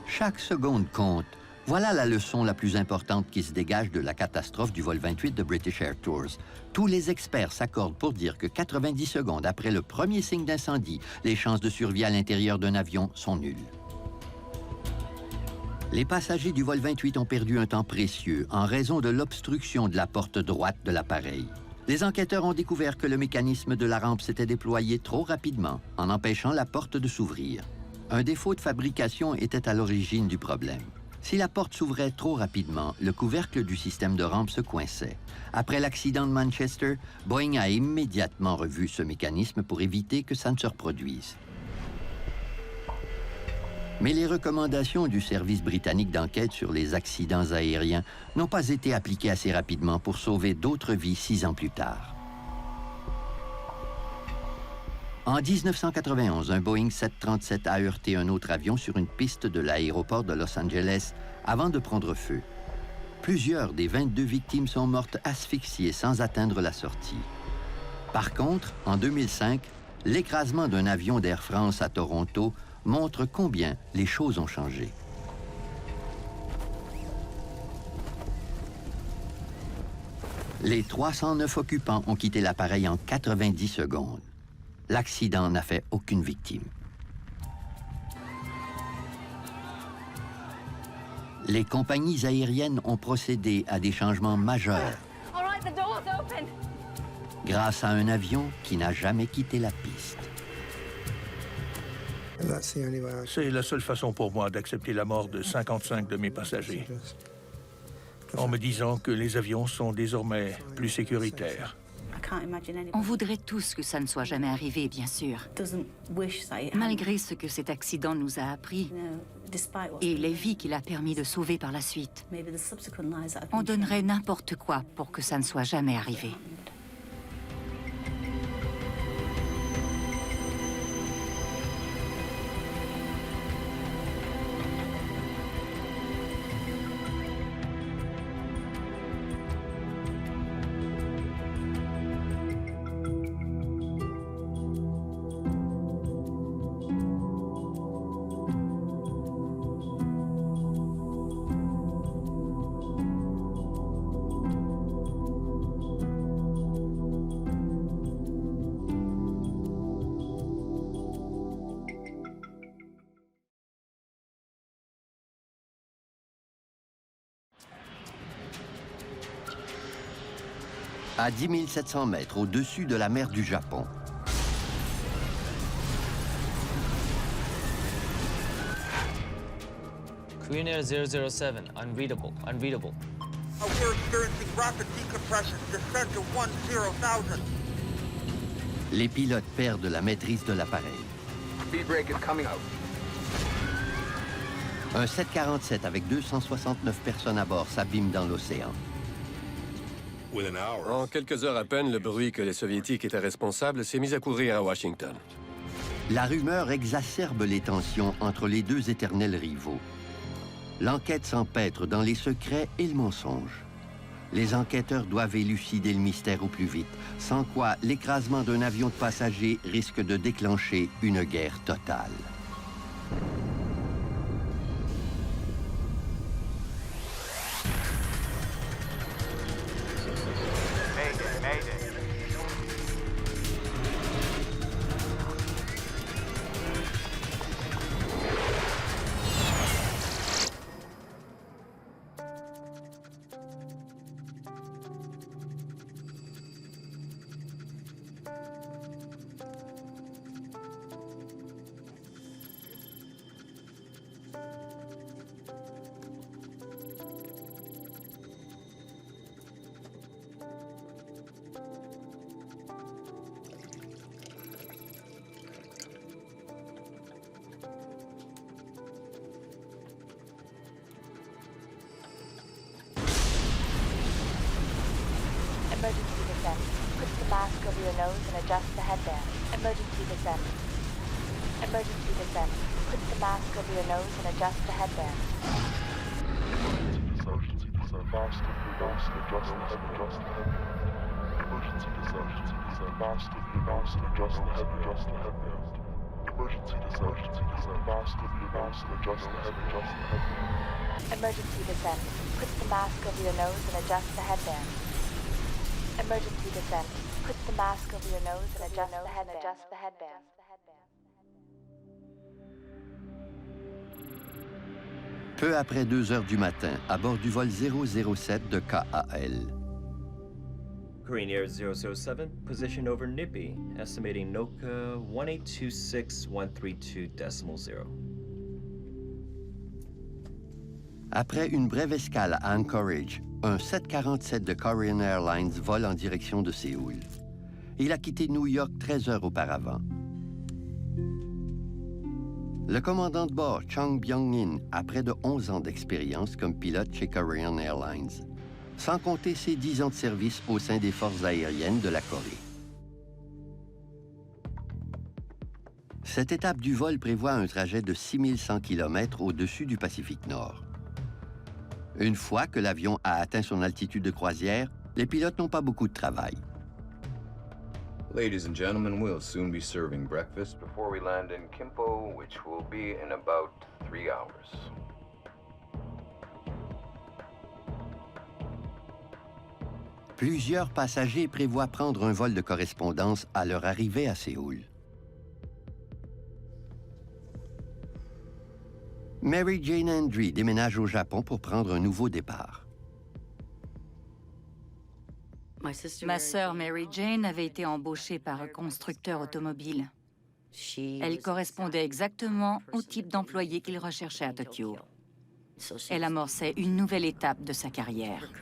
Chaque seconde compte. Voilà la leçon la plus importante qui se dégage de la catastrophe du vol 28 de British Air Tours. Tous les experts s'accordent pour dire que 90 secondes après le premier signe d'incendie, les chances de survie à l'intérieur d'un avion sont nulles. Les passagers du vol 28 ont perdu un temps précieux en raison de l'obstruction de la porte droite de l'appareil. Les enquêteurs ont découvert que le mécanisme de la rampe s'était déployé trop rapidement en empêchant la porte de s'ouvrir. Un défaut de fabrication était à l'origine du problème. Si la porte s'ouvrait trop rapidement, le couvercle du système de rampe se coinçait. Après l'accident de Manchester, Boeing a immédiatement revu ce mécanisme pour éviter que ça ne se reproduise. Mais les recommandations du service britannique d'enquête sur les accidents aériens n'ont pas été appliquées assez rapidement pour sauver d'autres vies 6 ans plus tard. En 1991, un Boeing 737 a heurté un autre avion sur une piste de l'aéroport de Los Angeles avant de prendre feu. Plusieurs des 22 victimes sont mortes asphyxiées sans atteindre la sortie. Par contre, en 2005, l'écrasement d'un avion d'Air France à Toronto montre combien les choses ont changé. Les 309 occupants ont quitté l'appareil en 90 secondes. L'accident n'a fait aucune victime. Les compagnies aériennes ont procédé à des changements majeurs grâce à un avion qui n'a jamais quitté la piste. C'est la seule façon pour moi d'accepter la mort de 55 de mes passagers, en me disant que les avions sont désormais plus sécuritaires. On voudrait tous que ça ne soit jamais arrivé, bien sûr. Malgré ce que cet accident nous a appris et les vies qu'il a permis de sauver par la suite, on donnerait n'importe quoi pour que ça ne soit jamais arrivé. à 10 700 mètres au-dessus de la mer du Japon. Korean Air 007, unreadable, unreadable. Oh, we're experiencing rapid decompression. Descent to 10,000. Les pilotes perdent la maîtrise de l'appareil. Speed brake is coming out. Un 747 avec 269 personnes à bord s'abîme dans l'océan. En quelques heures à peine, le bruit que les Soviétiques étaient responsables s'est mis à courir à Washington. La rumeur exacerbe les tensions entre les deux éternels rivaux. L'enquête s'empêtre dans les secrets et le mensonge. Les enquêteurs doivent élucider le mystère au plus vite, sans quoi l'écrasement d'un avion de passagers risque de déclencher une guerre totale. Emergency descent. Put the mask over your nose and adjust the headband. Emergency descent. Emergency descent. Put the mask over your nose and adjust the headband. Emergency descent. Mask over your nose and adjust the headband. Emergency descent. Mask over your nose and adjust the headband. Emergency descent. Mask over your nose and adjust the headband. Emergency descent. Put the mask over your nose and adjust the headband. Emergency descent. Put the mask over your nose and adjust the headband. Peu après 2 heures du matin, à bord du vol 007 de KAL. Korean Air 007, position over Nippy, estimating NOCA 1826132.0. Après une brève escale à Anchorage, un 747 de Korean Airlines vole en direction de Séoul. Il a quitté New York 13 heures auparavant. Le commandant de bord, Chung Byung-in, a près de 11 ans d'expérience comme pilote chez Korean Airlines, sans compter ses 10 ans de service au sein des forces aériennes de la Corée. Cette étape du vol prévoit un trajet de 6100 km au-dessus du Pacifique Nord. Une fois que l'avion a atteint son altitude de croisière, les pilotes n'ont pas beaucoup de travail. Ladies and gentlemen, we'll soon be serving breakfast before we land in Kimpo, which will be in about 3 hours. Plusieurs passagers prévoient prendre un vol de correspondance à leur arrivée à Séoul. Mary Jane Andry déménage au Japon pour prendre un nouveau départ. Ma sœur Mary Jane avait été embauchée par un constructeur automobile. Elle correspondait exactement au type d'employé qu'il recherchait à Tokyo. Elle amorçait une nouvelle étape de sa carrière. «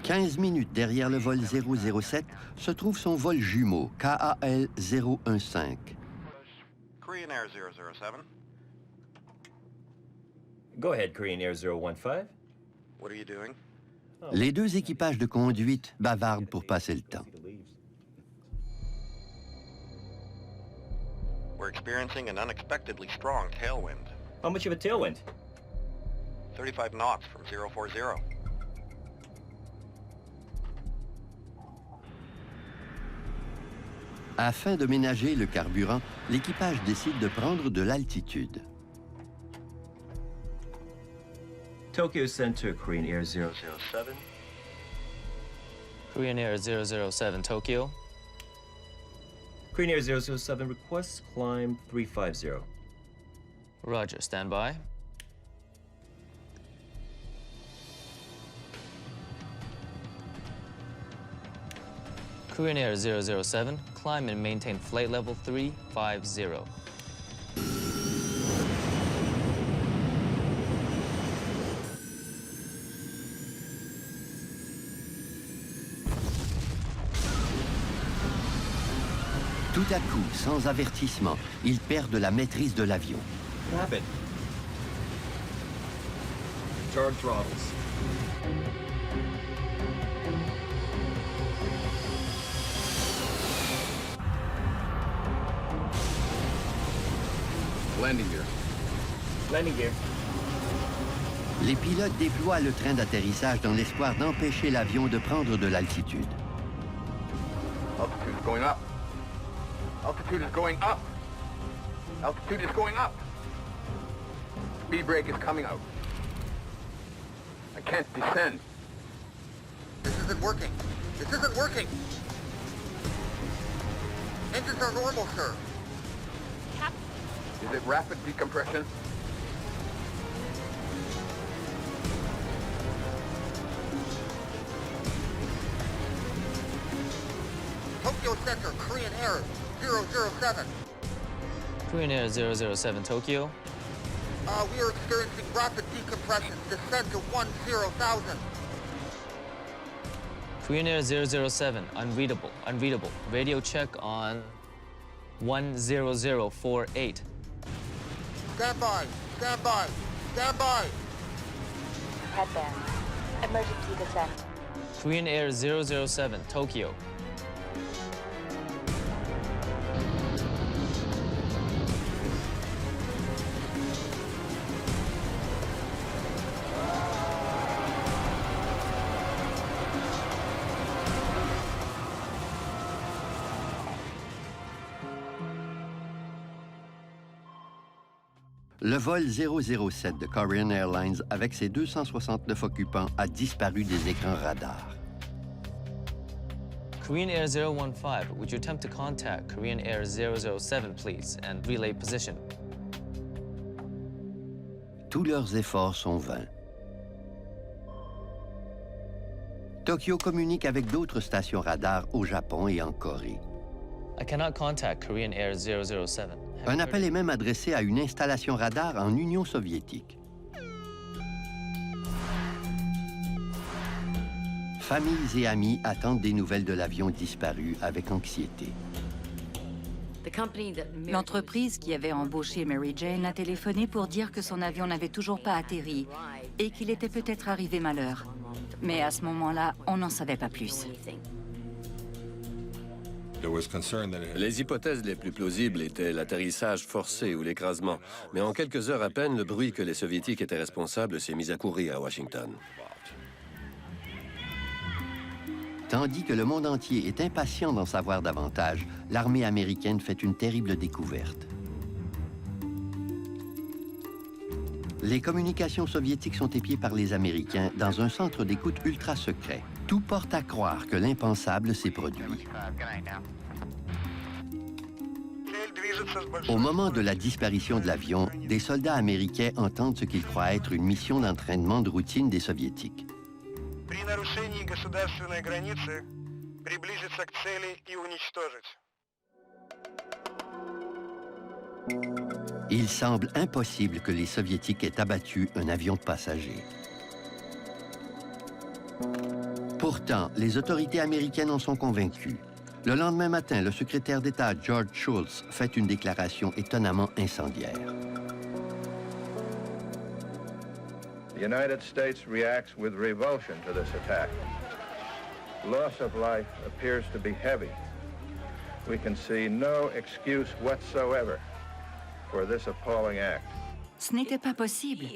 15 minutes derrière le vol 007 se trouve son vol jumeau, KAL 015. Korean Air 007. Go ahead, Korean Air 015. What are you doing? Les deux équipages de conduite bavardent pour passer le temps. We're experiencing an unexpectedly strong tailwind. How much of a tailwind? 35 knots from 040. Afin de ménager le carburant, l'équipage décide de prendre de l'altitude. Tokyo Center, Korean Air 007. Korean Air 007, Tokyo. Korean Air 007 requests climb 350. Roger, stand by. Korean Air 007, climb and maintain flight level 350. Tout à coup, sans avertissement, ils perdent la maîtrise de l'avion. Rapid. Charge throttles. Landing gear. Landing gear. Les pilotes déploient le train d'atterrissage dans l'espoir d'empêcher l'avion de prendre de l'altitude. Altitude is going up. Altitude is going up. Altitude is going up. Speed brake is coming out. I can't descend. This isn't working. This isn't working. Engines are normal, sir. Is it rapid decompression? Tokyo Center, Korean Air 007. Korean Air 007, Tokyo. We are experiencing rapid decompression. Descend to 10,000. Korean Air 007, unreadable, unreadable. Radio check on 10048. Stand by, stand by, stand by. Headband. Emergency descent. Korean Air 007, Tokyo. Le vol 007 de Korean Airlines avec ses 269 occupants a disparu des écrans radars. Korean Air 015, would you attempt to contact Korean Air 007, please, and relay position? Tous leurs efforts sont vains. Tokyo communique avec d'autres stations radars au Japon et en Corée. I cannot contact Korean Air 007. Un appel est même adressé à une installation radar en Union soviétique. Familles et amis attendent des nouvelles de l'avion disparu avec anxiété. L'entreprise qui avait embauché Mary Jane a téléphoné pour dire que son avion n'avait toujours pas atterri et qu'il était peut-être arrivé malheur. Mais à ce moment-là, on n'en savait pas plus. Les hypothèses les plus plausibles étaient l'atterrissage forcé ou l'écrasement. Mais en quelques heures à peine, le bruit que les Soviétiques étaient responsables s'est mis à courir à Washington. Tandis que le monde entier est impatient d'en savoir davantage, l'armée américaine fait une terrible découverte. Les communications soviétiques sont épiées par les Américains dans un centre d'écoute ultra secret. Tout porte à croire que l'impensable s'est produit. Au moment de la disparition de l'avion, des soldats américains entendent ce qu'ils croient être une mission d'entraînement de routine des Soviétiques. Il semble impossible que les Soviétiques aient abattu un avion de passagers. Pourtant, les autorités américaines en sont convaincues. Le lendemain matin, le secrétaire d'État George Shultz fait une déclaration étonnamment incendiaire. The United States reacts with revulsion to this attack. Loss of life appears to be heavy. We can see no excuse whatsoever for this appalling act. Ce n'était pas possible.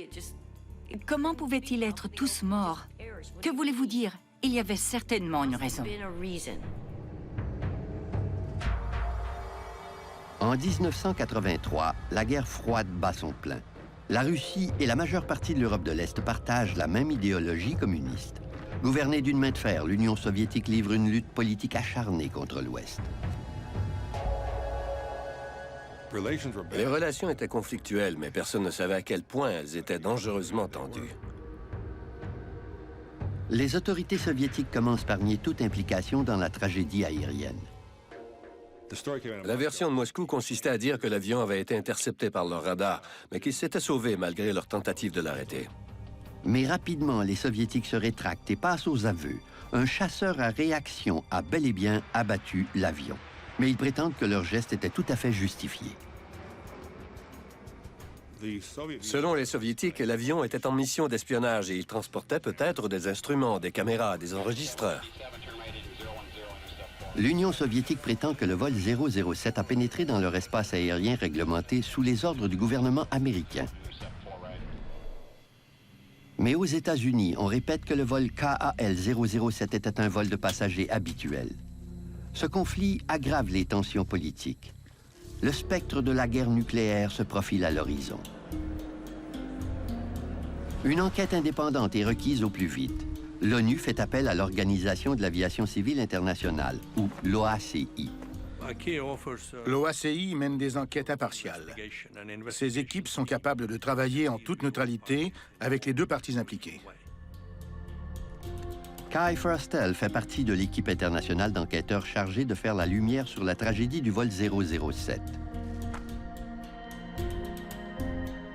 Comment pouvaient-ils être tous morts? Que voulez-vous dire? Il y avait certainement une raison. En 1983, la guerre froide bat son plein. La Russie et la majeure partie de l'Europe de l'Est partagent la même idéologie communiste. Gouvernée d'une main de fer, l'Union soviétique livre une lutte politique acharnée contre l'Ouest. Les relations étaient conflictuelles, mais personne ne savait à quel point elles étaient dangereusement tendues. Les autorités soviétiques commencent par nier toute implication dans la tragédie aérienne. La version de Moscou consistait à dire que l'avion avait été intercepté par leur radar, mais qu'il s'était sauvé malgré leur tentative de l'arrêter. Mais rapidement, les Soviétiques se rétractent et passent aux aveux. Un chasseur à réaction a bel et bien abattu l'avion. Mais ils prétendent que leur geste était tout à fait justifié. Selon les Soviétiques, l'avion était en mission d'espionnage et il transportait peut-être des instruments, des caméras, des enregistreurs. L'Union soviétique prétend que le vol 007 a pénétré dans leur espace aérien réglementé sous les ordres du gouvernement américain. Mais aux États-Unis, on répète que le vol KAL-007 était un vol de passagers habituel. Ce conflit aggrave les tensions politiques. Le spectre de la guerre nucléaire se profile à l'horizon. Une enquête indépendante est requise au plus vite. L'ONU fait appel à l'Organisation de l'aviation civile internationale, ou l'OACI. L'OACI mène des enquêtes impartiales. Ces équipes sont capables de travailler en toute neutralité avec les deux parties impliquées. Kai Frostel fait partie de l'équipe internationale d'enquêteurs chargée de faire la lumière sur la tragédie du vol 007.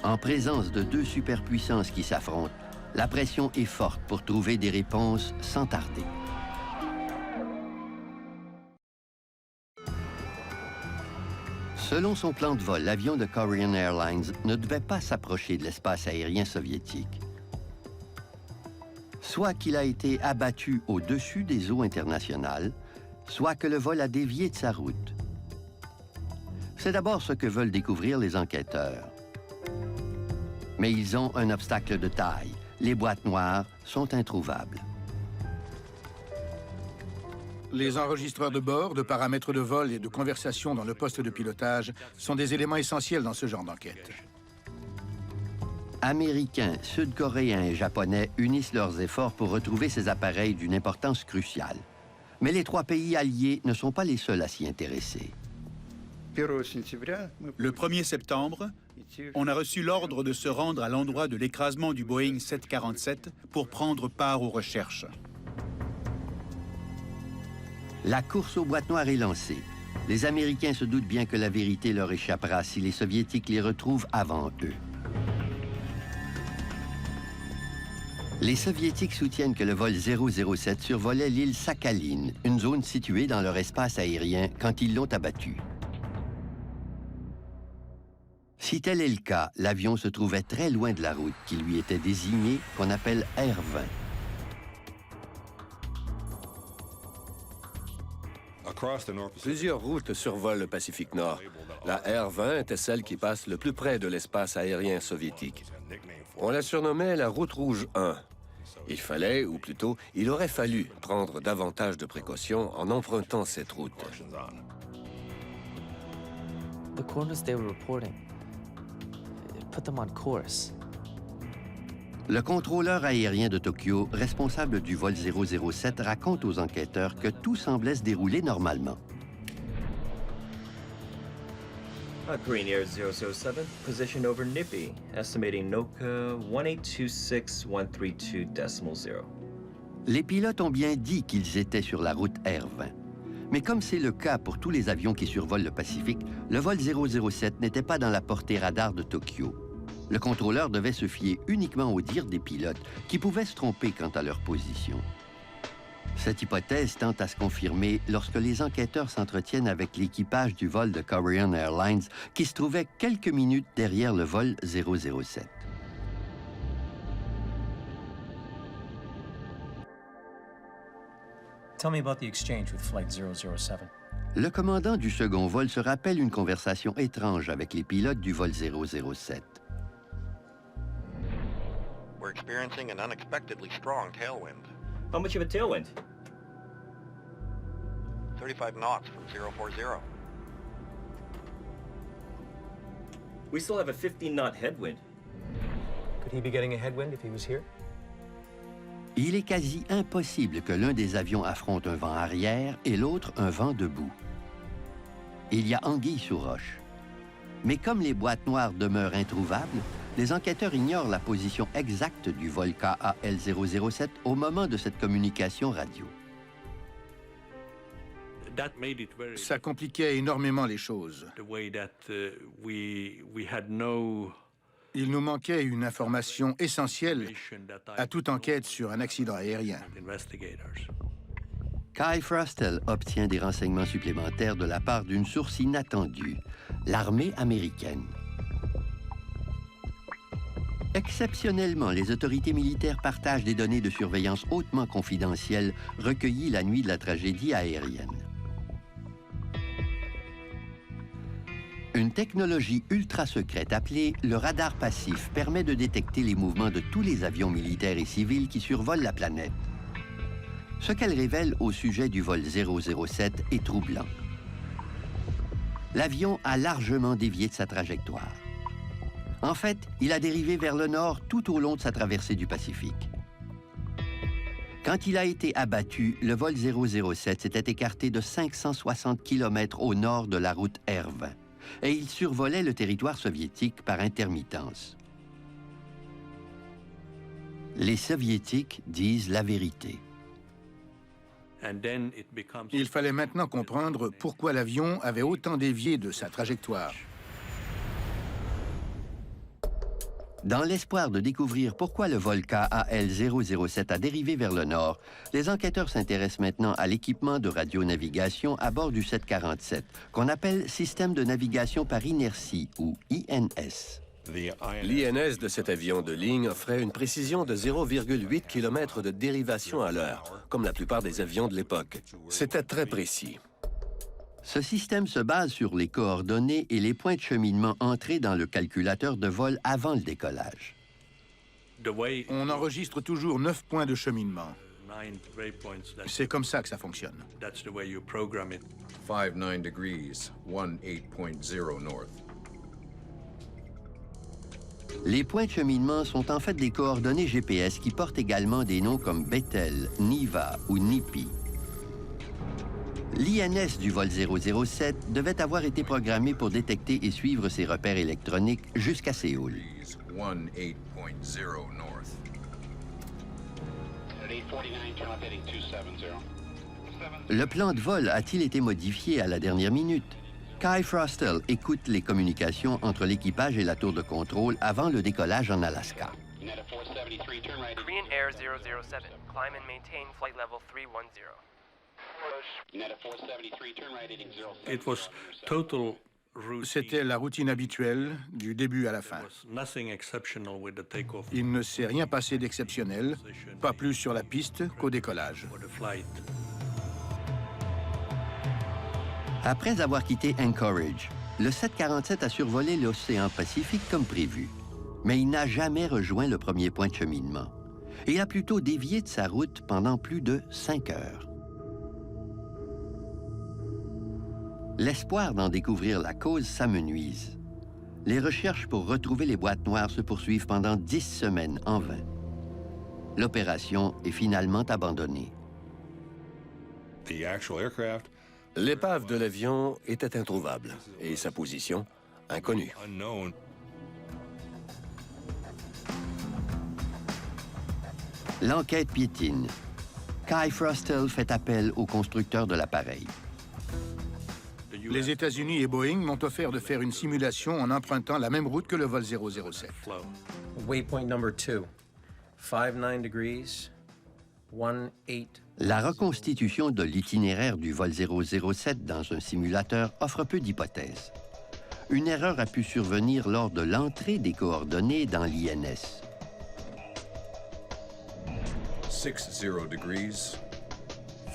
En présence de deux superpuissances qui s'affrontent, la pression est forte pour trouver des réponses sans tarder. Selon son plan de vol, l'avion de Korean Airlines ne devait pas s'approcher de l'espace aérien soviétique. Soit qu'il a été abattu au-dessus des eaux internationales, soit que le vol a dévié de sa route. C'est d'abord ce que veulent découvrir les enquêteurs. Mais ils ont un obstacle de taille. Les boîtes noires sont introuvables. Les enregistreurs de bord, de paramètres de vol et de conversation dans le poste de pilotage sont des éléments essentiels dans ce genre d'enquête. Américains, Sud-Coréens et Japonais unissent leurs efforts pour retrouver ces appareils d'une importance cruciale. Mais les trois pays alliés ne sont pas les seuls à s'y intéresser. Le 1er septembre, on a reçu l'ordre de se rendre à l'endroit de l'écrasement du Boeing 747 pour prendre part aux recherches. La course aux boîtes noires est lancée. Les Américains se doutent bien que la vérité leur échappera si les Soviétiques les retrouvent avant eux. Les Soviétiques soutiennent que le vol 007 survolait l'île Sakhaline, une zone située dans leur espace aérien quand ils l'ont abattu. Si tel est le cas, l'avion se trouvait très loin de la route qui lui était désignée, qu'on appelle R20. Plusieurs routes survolent le Pacifique Nord. La R20 était celle qui passe le plus près de l'espace aérien soviétique. On la surnommait la route rouge 1. Il fallait, ou plutôt, il aurait fallu prendre davantage de précautions en empruntant cette route. The coordinates they were reporting, put them on course. Le contrôleur aérien de Tokyo, responsable du vol 007, raconte aux enquêteurs que tout semblait se dérouler normalement. Korean Air 007, position over Nippy, estimating NOCA 1826132.0. Les pilotes ont bien dit qu'ils étaient sur la route R20. Mais comme c'est le cas pour tous les avions qui survolent le Pacifique, le vol 007 n'était pas dans la portée radar de Tokyo. Le contrôleur devait se fier uniquement au dire des pilotes, qui pouvaient se tromper quant à leur position. Cette hypothèse tend à se confirmer lorsque les enquêteurs s'entretiennent avec l'équipage du vol de Korean Airlines, qui se trouvait quelques minutes derrière le vol 007. Tell me about the exchange with Flight 007. Le commandant du second vol se rappelle une conversation étrange avec les pilotes du vol 007. We're experiencing an unexpectedly strong tailwind. How much of a tailwind? 35 knots from 040. We still have a 15-knot headwind. Could he be getting a headwind if he was here? Il est quasi impossible que l'un des avions affronte un vent arrière et l'autre un vent debout. Il y a anguille sous roche. Mais comme les boîtes noires demeurent introuvables, les enquêteurs ignorent la position exacte du vol KAL-007 au moment de cette communication radio. Ça compliquait énormément les choses. Il nous manquait une information essentielle à toute enquête sur un accident aérien. Kai Frostel obtient des renseignements supplémentaires de la part d'une source inattendue, l'armée américaine. Exceptionnellement, les autorités militaires partagent des données de surveillance hautement confidentielles recueillies la nuit de la tragédie aérienne. Une technologie ultra secrète appelée le radar passif permet de détecter les mouvements de tous les avions militaires et civils qui survolent la planète. Ce qu'elle révèle au sujet du vol 007 est troublant. L'avion a largement dévié de sa trajectoire. En fait, il a dérivé vers le nord tout au long de sa traversée du Pacifique. Quand il a été abattu, le vol 007 s'était écarté de 560 km au nord de la route R20 et il survolait le territoire soviétique par intermittence. Les Soviétiques disent la vérité. Il fallait maintenant comprendre pourquoi l'avion avait autant dévié de sa trajectoire. Dans l'espoir de découvrir pourquoi le vol KAL-007 a dérivé vers le nord, les enquêteurs s'intéressent maintenant à l'équipement de radionavigation à bord du 747, qu'on appelle Système de navigation par inertie, ou INS. L'INS de cet avion de ligne offrait une précision de 0,8 km de dérivation à l'heure, comme la plupart des avions de l'époque. C'était très précis. Ce système se base sur les coordonnées et les points de cheminement entrés dans le calculateur de vol avant le décollage. On enregistre toujours 9 points de cheminement. C'est comme ça que ça fonctionne. 59 degrees, 18.0 north. Les points de cheminement sont en fait des coordonnées GPS qui portent également des noms comme Bethel, Niva ou Nipi. L'INS du vol 007 devait avoir été programmé pour détecter et suivre ses repères électroniques jusqu'à Séoul. 18.0 north. Le plan de vol a-t-il été modifié à la dernière minute? Kai Frostel écoute les communications entre l'équipage et la tour de contrôle avant le décollage en Alaska. Korean Air 007, climb and maintain flight level 310. C'était la routine habituelle du début à la fin. Il ne s'est rien passé d'exceptionnel, pas plus sur la piste qu'au décollage. Après avoir quitté Anchorage, le 747 a survolé l'océan Pacifique comme prévu. Mais il n'a jamais rejoint le premier point de cheminement. Et il a plutôt dévié de sa route pendant plus de 5 heures. L'espoir d'en découvrir la cause s'amenuise. Les recherches pour retrouver les boîtes noires se poursuivent pendant 10 semaines en vain. L'opération est finalement abandonnée. L'épave de l'avion était introuvable et sa position inconnue. L'enquête piétine. Kai Frostel fait appel au constructeur de l'appareil. Les États-Unis et Boeing m'ont offert de faire une simulation en empruntant la même route que le vol 007. Waypoint number 2, 59 degrees, 18. La reconstitution de l'itinéraire du vol 007 dans un simulateur offre peu d'hypothèses. Une erreur a pu survenir lors de l'entrée des coordonnées dans l'INS. 60 degrees,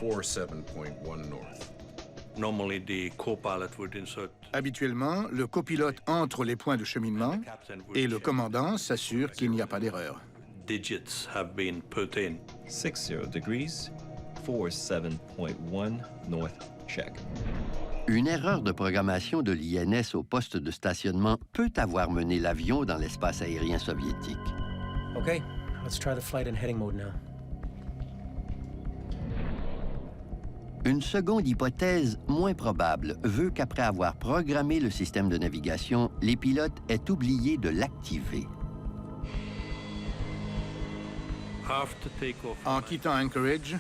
47.1 north. Habituellement, le copilote entre les points de cheminement et le commandant s'assure qu'il n'y a pas d'erreur. 60 degrees, 47.1 north, check. Une erreur de programmation de l'INS au poste de stationnement peut avoir mené l'avion dans l'espace aérien soviétique. Okay, let's try the flight in heading mode now. Une seconde hypothèse, moins probable, veut qu'après avoir programmé le système de navigation, les pilotes aient oublié de l'activer. En quittant Anchorage,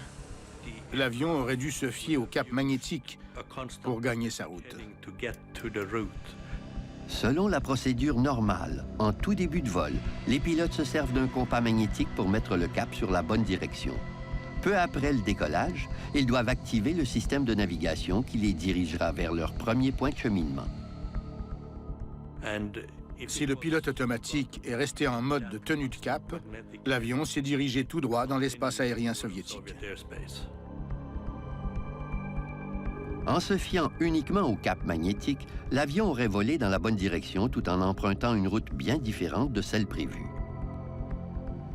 l'avion aurait dû se fier au cap magnétique pour gagner sa route. Selon la procédure normale, en tout début de vol, les pilotes se servent d'un compas magnétique pour mettre le cap sur la bonne direction. Peu après le décollage, ils doivent activer le système de navigation qui les dirigera vers leur premier point de cheminement. Si le pilote automatique est resté en mode de tenue de cap, l'avion s'est dirigé tout droit dans l'espace aérien soviétique. En se fiant uniquement au cap magnétique, l'avion aurait volé dans la bonne direction tout en empruntant une route bien différente de celle prévue.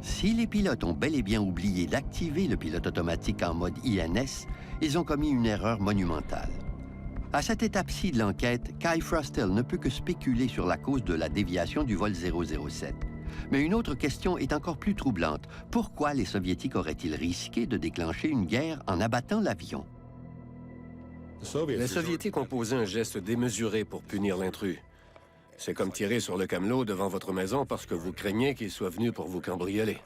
Si les pilotes ont bel et bien oublié d'activer le pilote automatique en mode INS, ils ont commis une erreur monumentale. À cette étape-ci de l'enquête, Kai Frostel ne peut que spéculer sur la cause de la déviation du vol 007. Mais une autre question est encore plus troublante. Pourquoi les Soviétiques auraient-ils risqué de déclencher une guerre en abattant l'avion? Les Soviétiques ont posé un geste démesuré pour punir l'intrus. C'est comme tirer sur le camelot devant votre maison parce que vous craignez qu'il soit venu pour vous cambrioler.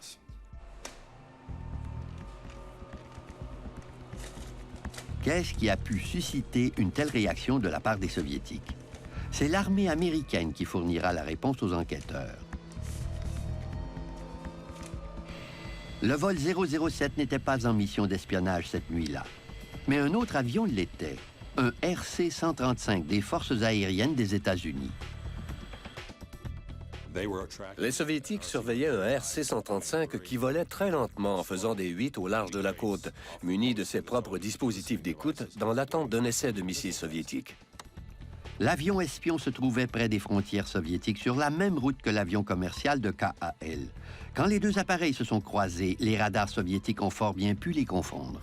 Qu'est-ce qui a pu susciter une telle réaction de la part des Soviétiques? C'est l'armée américaine qui fournira la réponse aux enquêteurs. Le vol 007 n'était pas en mission d'espionnage cette nuit-là. Mais un autre avion l'était, un RC-135 des forces aériennes des États-Unis. Les Soviétiques surveillaient un RC-135 qui volait très lentement en faisant des 8 au large de la côte, muni de ses propres dispositifs d'écoute dans l'attente d'un essai de missiles soviétiques. L'avion espion se trouvait près des frontières soviétiques sur la même route que l'avion commercial de KAL. Quand les deux appareils se sont croisés, les radars soviétiques ont fort bien pu les confondre.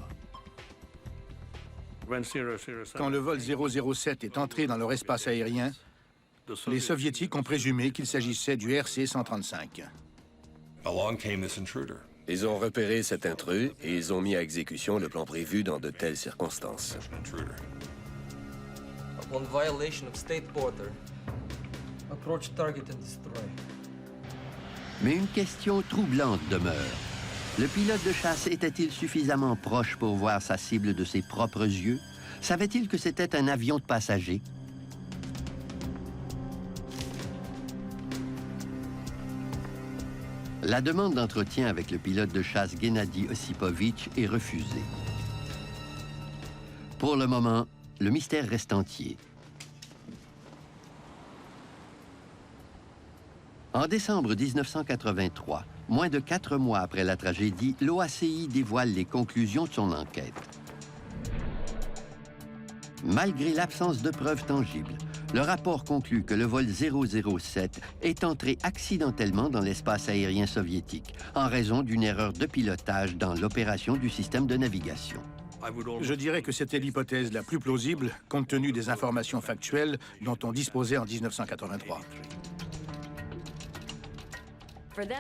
Quand le vol 007 est entré dans leur espace aérien, les Soviétiques ont présumé qu'il s'agissait du RC-135. Ils ont repéré cet intrus et ils ont mis à exécution le plan prévu dans de telles circonstances. On violation of state border, approach target and destroy. Mais une question troublante demeure. Le pilote de chasse était-il suffisamment proche pour voir sa cible de ses propres yeux? Savait-il que c'était un avion de passagers? La demande d'entretien avec le pilote de chasse Gennady Osipovitch est refusée. Pour le moment, le mystère reste entier. En décembre 1983, moins de 4 mois après la tragédie, l'OACI dévoile les conclusions de son enquête. Malgré l'absence de preuves tangibles, le rapport conclut que le vol 007 est entré accidentellement dans l'espace aérien soviétique en raison d'une erreur de pilotage dans l'opération du système de navigation. Je dirais que c'était l'hypothèse la plus plausible compte tenu des informations factuelles dont on disposait en 1983.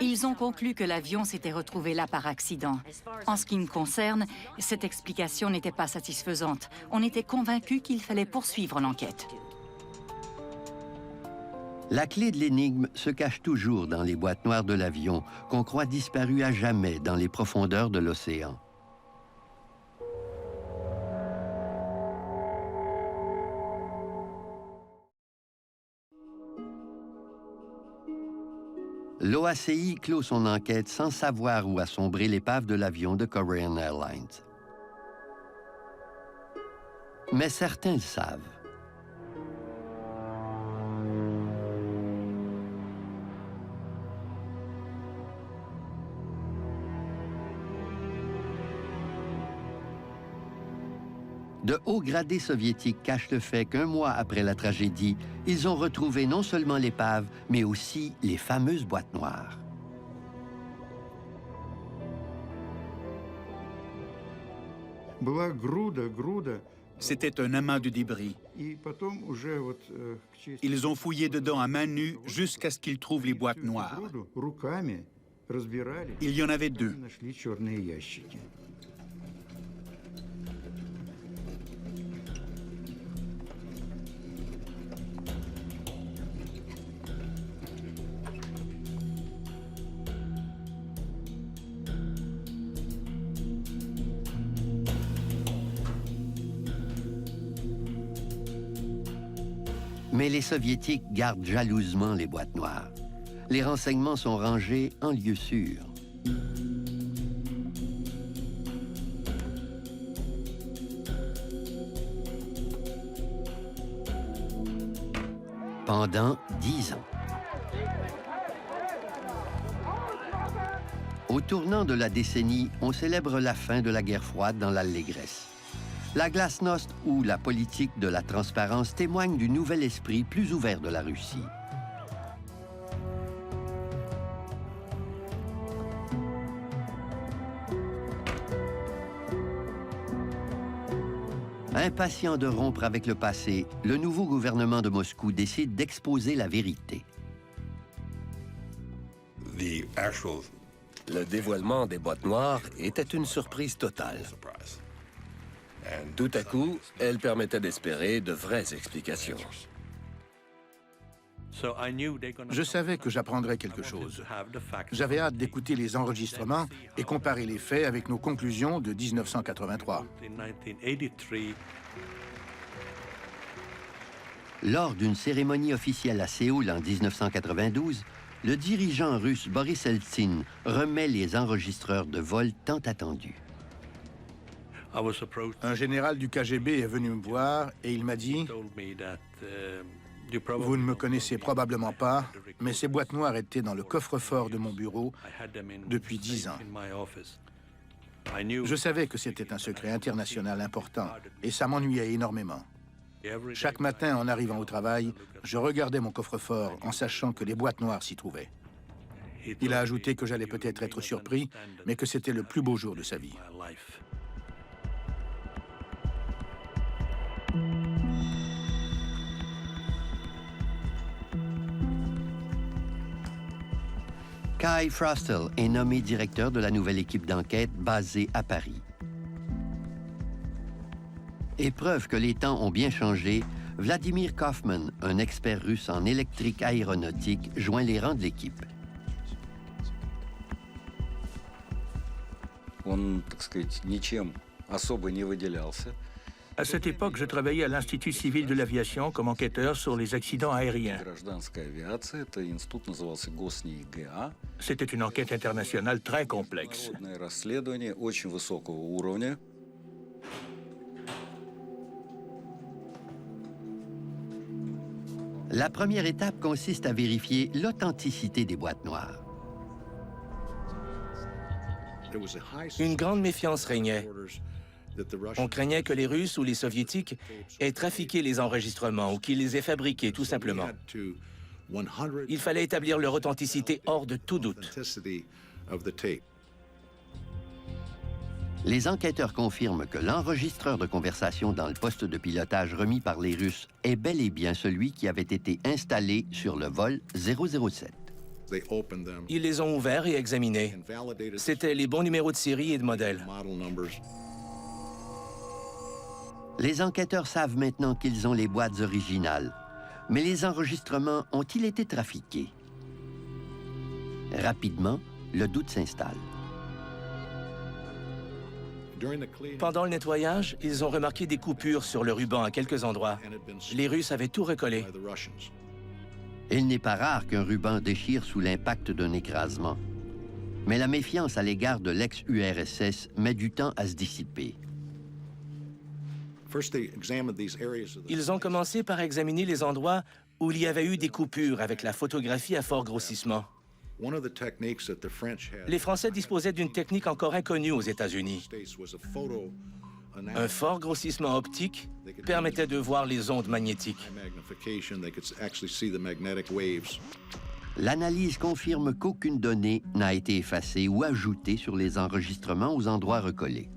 Ils ont conclu que l'avion s'était retrouvé là par accident. En ce qui me concerne, cette explication n'était pas satisfaisante. On était convaincus qu'il fallait poursuivre l'enquête. La clé de l'énigme se cache toujours dans les boîtes noires de l'avion qu'on croit disparues à jamais dans les profondeurs de l'océan. L'OACI clôt son enquête sans savoir où a sombré l'épave de l'avion de Korean Airlines. Mais certains le savent. De hauts gradés soviétiques cachent le fait qu'un mois après la tragédie, ils ont retrouvé non seulement l'épave, mais aussi les fameuses boîtes noires. C'était un amas de débris. Ils ont fouillé dedans à main nue jusqu'à ce qu'ils trouvent les boîtes noires. Il y en avait 2. Mais les Soviétiques gardent jalousement les boîtes noires. Les renseignements sont rangés en lieu sûr. Pendant 10 ans. Au tournant de la décennie, on célèbre la fin de la guerre froide dans l'allégresse. La glasnost ou la politique de la transparence témoigne du nouvel esprit plus ouvert de la Russie. Impatient de rompre avec le passé, le nouveau gouvernement de Moscou décide d'exposer la vérité. Le dévoilement des boîtes noires était une surprise totale. Tout à coup, elle permettait d'espérer de vraies explications. Je savais que j'apprendrais quelque chose. J'avais hâte d'écouter les enregistrements et comparer les faits avec nos conclusions de 1983. Lors d'une cérémonie officielle à Séoul en 1992, le dirigeant russe Boris Eltsine remet les enregistreurs de vol tant attendus. Un général du KGB est venu me voir et il m'a dit « Vous ne me connaissez probablement pas, mais ces boîtes noires étaient dans le coffre-fort de mon bureau depuis 10 ans. Je savais que c'était un secret international important et ça m'ennuyait énormément. Chaque matin, en arrivant au travail, je regardais mon coffre-fort en sachant que les boîtes noires s'y trouvaient. » Il a ajouté que j'allais peut-être être surpris, mais que c'était le plus beau jour de sa vie. Kai Frostel est nommé directeur de la nouvelle équipe d'enquête basée à Paris. Et preuve que les temps ont bien changé, Vladimir Kaufman, un expert russe en électrique aéronautique, joint les rangs de l'équipe. À cette époque, je travaillais à l'Institut civil de l'aviation comme enquêteur sur les accidents aériens. C'était une enquête internationale très complexe. La première étape consiste à vérifier l'authenticité des boîtes noires. Une grande méfiance régnait. On craignait que les Russes ou les Soviétiques aient trafiqué les enregistrements ou qu'ils les aient fabriqués, tout simplement. Il fallait établir leur authenticité hors de tout doute. Les enquêteurs confirment que l'enregistreur de conversation dans le poste de pilotage remis par les Russes est bel et bien celui qui avait été installé sur le vol 007. Ils les ont ouverts et examinés. C'étaient les bons numéros de série et de modèle. Les enquêteurs savent maintenant qu'ils ont les boîtes originales. Mais les enregistrements ont-ils été trafiqués? Rapidement, le doute s'installe. Pendant le nettoyage, ils ont remarqué des coupures sur le ruban à quelques endroits. Les Russes avaient tout recollé. Il n'est pas rare qu'un ruban déchire sous l'impact d'un écrasement. Mais la méfiance à l'égard de l'ex-URSS met du temps à se dissiper. Ils ont commencé par examiner les endroits où il y avait eu des coupures avec la photographie à fort grossissement. Les Français disposaient d'une technique encore inconnue aux États-Unis. Un fort grossissement optique permettait de voir les ondes magnétiques. L'analyse confirme qu'aucune donnée n'a été effacée ou ajoutée sur les enregistrements aux endroits recollés.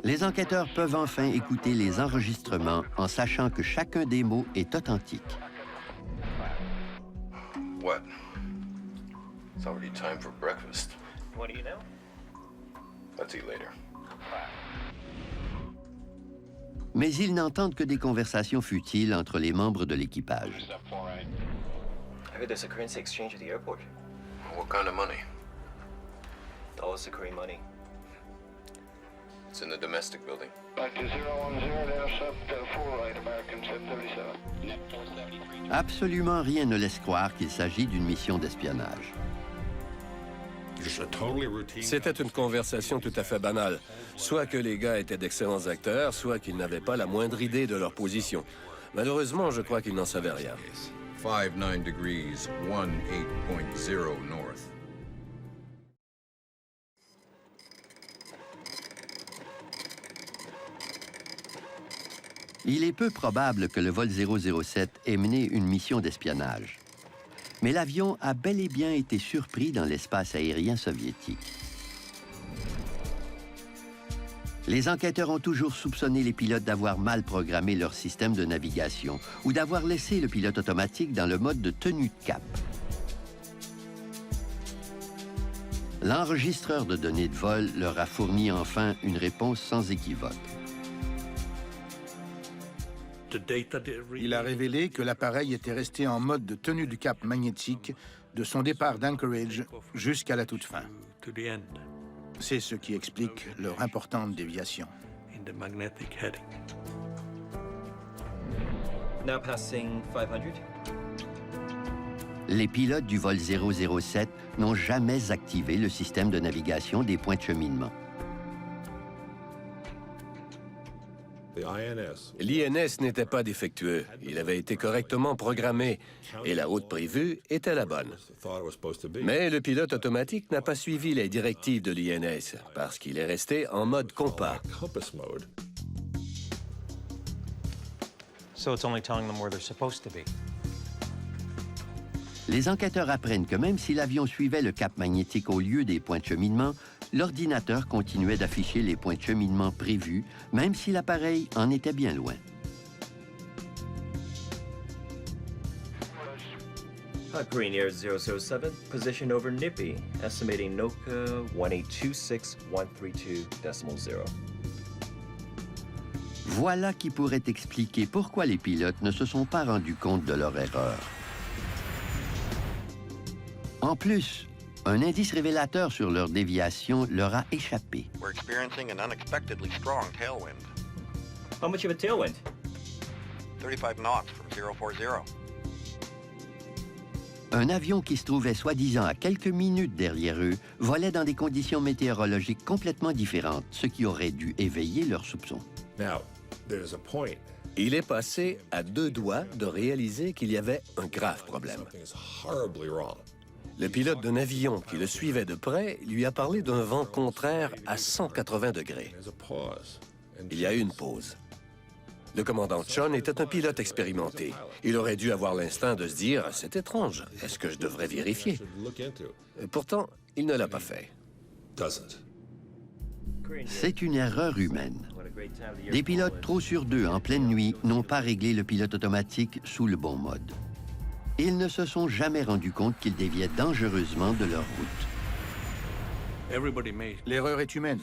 Les enquêteurs peuvent enfin écouter les enregistrements en sachant que chacun des mots est authentique. What? It's already time for breakfast. What do you know? Let's eat later. Mais ils n'entendent que des conversations futiles entre les membres de l'équipage. I heard there's a currency exchange at the airport. What kind of money? Dollars to Korean money. It's in the domestic building. Back to 010 to intercept 4 right, American 737. Absolument rien ne laisse croire qu'il s'agit d'une mission d'espionnage. C'était une conversation tout à fait banale. Soit que les gars étaient d'excellents acteurs, soit qu'ils n'avaient pas la moindre idée de leur position. Malheureusement, je crois qu'ils n'en savaient rien. 59 degrees, 18.0 north. Il est peu probable que le vol 007 ait mené une mission d'espionnage. Mais l'avion a bel et bien été surpris dans l'espace aérien soviétique. Les enquêteurs ont toujours soupçonné les pilotes d'avoir mal programmé leur système de navigation ou d'avoir laissé le pilote automatique dans le mode de tenue de cap. L'enregistreur de données de vol leur a fourni enfin une réponse sans équivoque. Il a révélé que l'appareil était resté en mode de tenue du cap magnétique de son départ d'Anchorage jusqu'à la toute fin. C'est ce qui explique leur importante déviation. Now passing 500. Les pilotes du vol 007 n'ont jamais activé le système de navigation des points de cheminement. L'INS n'était pas défectueux. Il avait été correctement programmé et la route prévue était la bonne. Mais le pilote automatique n'a pas suivi les directives de l'INS parce qu'il est resté en mode compas. So it's only telling them where they're supposed to be. Les enquêteurs apprennent que même si l'avion suivait le cap magnétique au lieu des points de cheminement, l'ordinateur continuait d'afficher les points de cheminement prévus, même si l'appareil en était bien loin. Korean Air 007, position over Nippy, estimating NOCA 1826132.0. Voilà qui pourrait expliquer pourquoi les pilotes ne se sont pas rendus compte de leur erreur. En plus, un indice révélateur sur leur déviation leur a échappé. We're experiencing an unexpectedly strong tailwind. How much of a tailwind? 35 knots from 040. Un avion qui se trouvait soi-disant à quelques minutes derrière eux volait dans des conditions météorologiques complètement différentes, ce qui aurait dû éveiller leurs soupçons. Il est passé à 2 doigts de réaliser qu'il y avait un grave problème. Le pilote d'un avion qui le suivait de près lui a parlé d'un vent contraire à 180 degrés. Il y a eu une pause. Le commandant Chun était un pilote expérimenté. Il aurait dû avoir l'instinct de se dire « C'est étrange, est-ce que je devrais vérifier ?» Pourtant, il ne l'a pas fait. C'est une erreur humaine. Des pilotes trop sur 2 en pleine nuit n'ont pas réglé le pilote automatique sous le bon mode. Ils ne se sont jamais rendus compte qu'ils déviaient dangereusement de leur route. L'erreur est humaine.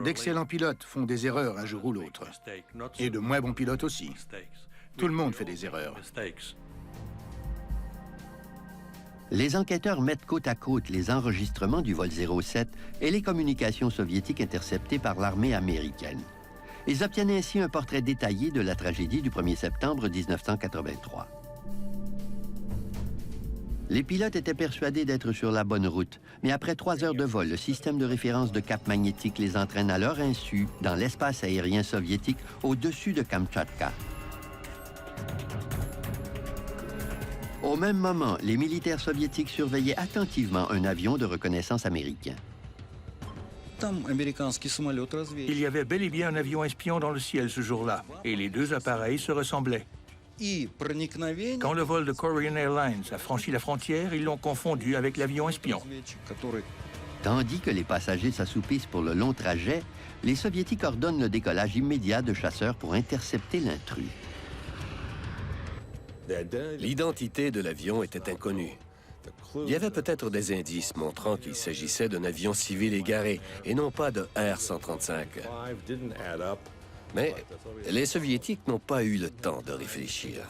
D'excellents pilotes font des erreurs un jour ou l'autre. Et de moins bons pilotes aussi. Tout le monde fait des erreurs. Les enquêteurs mettent côte à côte les enregistrements du vol 07 et les communications soviétiques interceptées par l'armée américaine. Ils obtiennent ainsi un portrait détaillé de la tragédie du 1er septembre 1983. Les pilotes étaient persuadés d'être sur la bonne route, mais après 3 heures de vol, le système de référence de cap magnétique les entraîne à leur insu dans l'espace aérien soviétique au-dessus de Kamtchatka. Au même moment, les militaires soviétiques surveillaient attentivement un avion de reconnaissance américain. Il y avait bel et bien un avion espion dans le ciel ce jour-là, et les 2 appareils se ressemblaient. Quand le vol de Korean Airlines a franchi la frontière, ils l'ont confondu avec l'avion espion. Tandis que les passagers s'assoupissent pour le long trajet, les Soviétiques ordonnent le décollage immédiat de chasseurs pour intercepter l'intrus. L'identité de l'avion était inconnue. Il y avait peut-être des indices montrant qu'il s'agissait d'un avion civil égaré et non pas de R-135. Mais les Soviétiques n'ont pas eu le temps de réfléchir.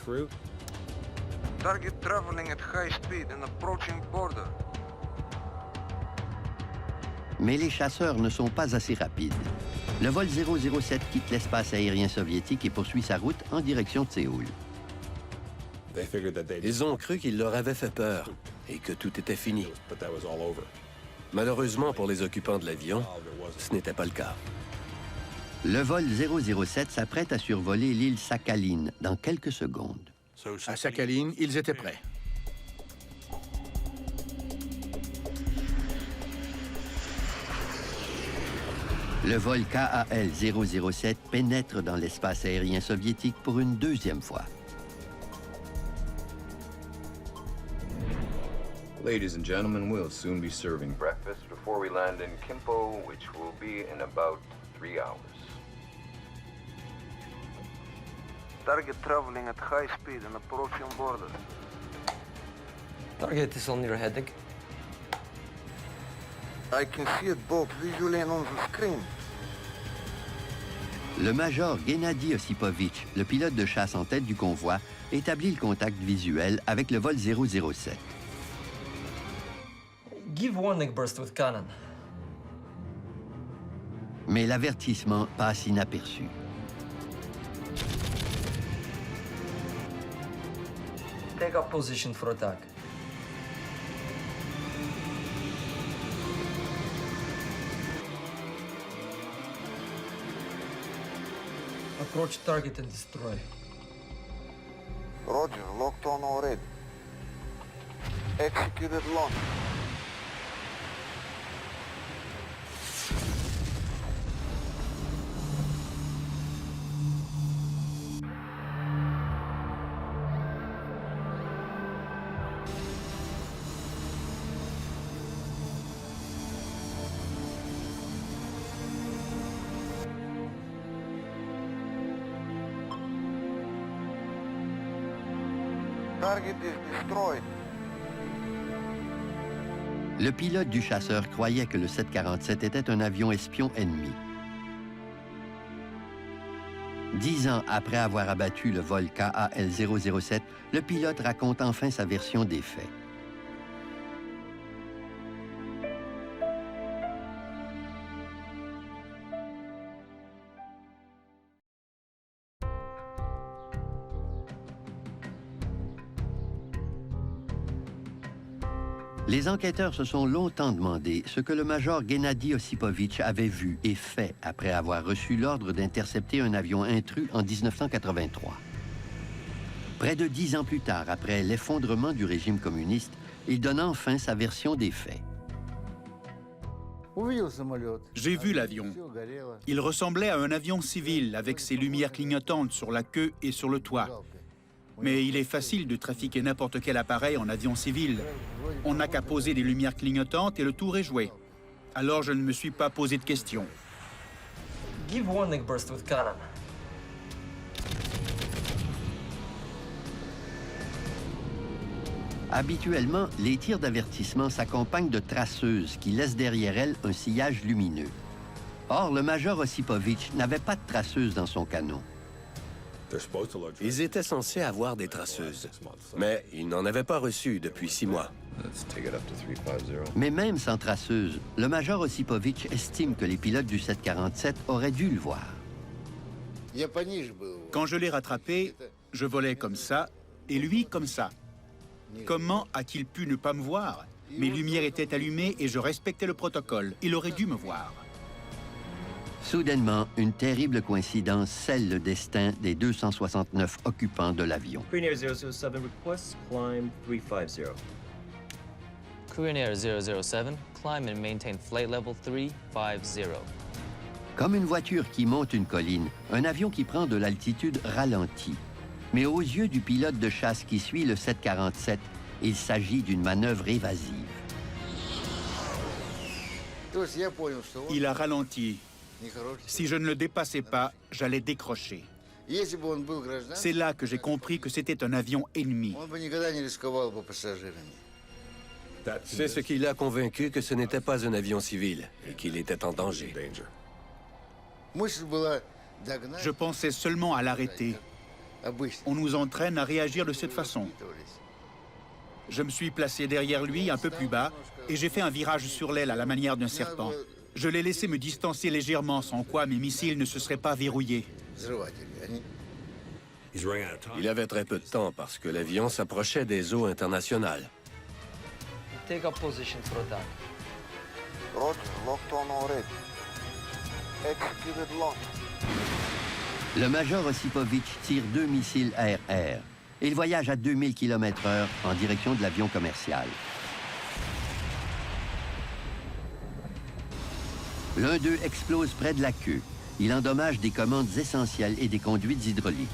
Target traveling at high speed and approaching border. Mais les chasseurs ne sont pas assez rapides. Le vol 007 quitte l'espace aérien soviétique et poursuit sa route en direction de Séoul. Ils ont cru qu'il leur avait fait peur et que tout était fini. Malheureusement pour les occupants de l'avion, ce n'était pas le cas. Le vol 007 s'apprête à survoler l'île Sakhaline dans quelques secondes. À Sakhaline, ils étaient prêts. Le vol KAL-007 pénètre dans l'espace aérien soviétique pour une deuxième fois. Ladies and gentlemen, we'll soon be serving Breakfast before we land in Kimpo, which will be in about 3 hours. Target traveling at high speed and approaching border. Target is on your heading. I can see it both visually and on the screen. Le major Gennady Osipovitch, le pilote de chasse en tête du convoi, établit le contact visuel avec le vol 007. Give warning burst with cannon. Mais l'avertissement passe inaperçu. Take up position for attack. Approach target and destroy. Roger, locked on already. Executed launch. Target is destroyed. Le pilote du chasseur croyait que le 747 était un avion espion ennemi. 10 ans après avoir abattu le vol KAL-007, le pilote raconte enfin sa version des faits. Les enquêteurs se sont longtemps demandé ce que le major Gennady Osipovitch avait vu et fait après avoir reçu l'ordre d'intercepter un avion intrus en 1983. Près de 10 ans plus tard, après l'effondrement du régime communiste, il donne enfin sa version des faits. J'ai vu l'avion. Il ressemblait à un avion civil avec ses lumières clignotantes sur la queue et sur le toit. Mais il est facile de trafiquer n'importe quel appareil en avion civil. On n'a qu'à poser des lumières clignotantes et le tour est joué. Alors je ne me suis pas posé de questions. Give warning burst with cannon. Habituellement, les tirs d'avertissement s'accompagnent de traceuses qui laissent derrière elles un sillage lumineux. Or, le major Osipovitch n'avait pas de traceuse dans son canon. Ils étaient censés avoir des traceuses, mais ils n'en avaient pas reçu depuis 6 mois. Mais même sans traceuse, le major Osipovitch estime que les pilotes du 747 auraient dû le voir. Quand je l'ai rattrapé, je volais comme ça et lui comme ça. Comment a-t-il pu ne pas me voir? Mes lumières étaient allumées et je respectais le protocole. Il aurait dû me voir. Soudainement, une terrible coïncidence scelle le destin des 269 occupants de l'avion. Korean Air 007 requests climb 350. Korean Air 007, climb and maintain flight level 350. Comme une voiture qui monte une colline, un avion qui prend de l'altitude ralentit. Mais aux yeux du pilote de chasse qui suit le 747, il s'agit d'une manœuvre évasive. Il a ralenti. Si je ne le dépassais pas, j'allais décrocher. C'est là que j'ai compris que c'était un avion ennemi. C'est ce qui l'a convaincu que ce n'était pas un avion civil et qu'il était en danger. Je pensais seulement à l'arrêter. On nous entraîne à réagir de cette façon. Je me suis placé derrière lui, un peu plus bas, et j'ai fait un virage sur l'aile à la manière d'un serpent. Je l'ai laissé me distancer légèrement, sans quoi mes missiles ne se seraient pas verrouillés. Il avait très peu de temps parce que l'avion s'approchait des eaux internationales. Take up position for attack. Roger, locked on already. Executed lock. Le major Osipovitch tire 2 missiles air-air. Il voyage à 2000 km/h en direction de l'avion commercial. L'un d'eux explose près de la queue. Il endommage des commandes essentielles et des conduites hydrauliques.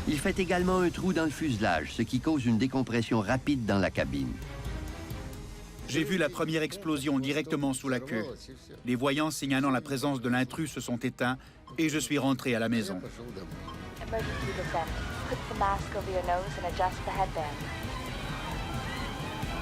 Il fait également un trou dans le fuselage, ce qui cause une décompression rapide dans la cabine. J'ai vu la première explosion directement sous la queue. Les voyants signalant la présence de l'intrus se sont éteints et je suis rentré à la maison. Emergency descent. Put the mask over your nose and adjust the headband.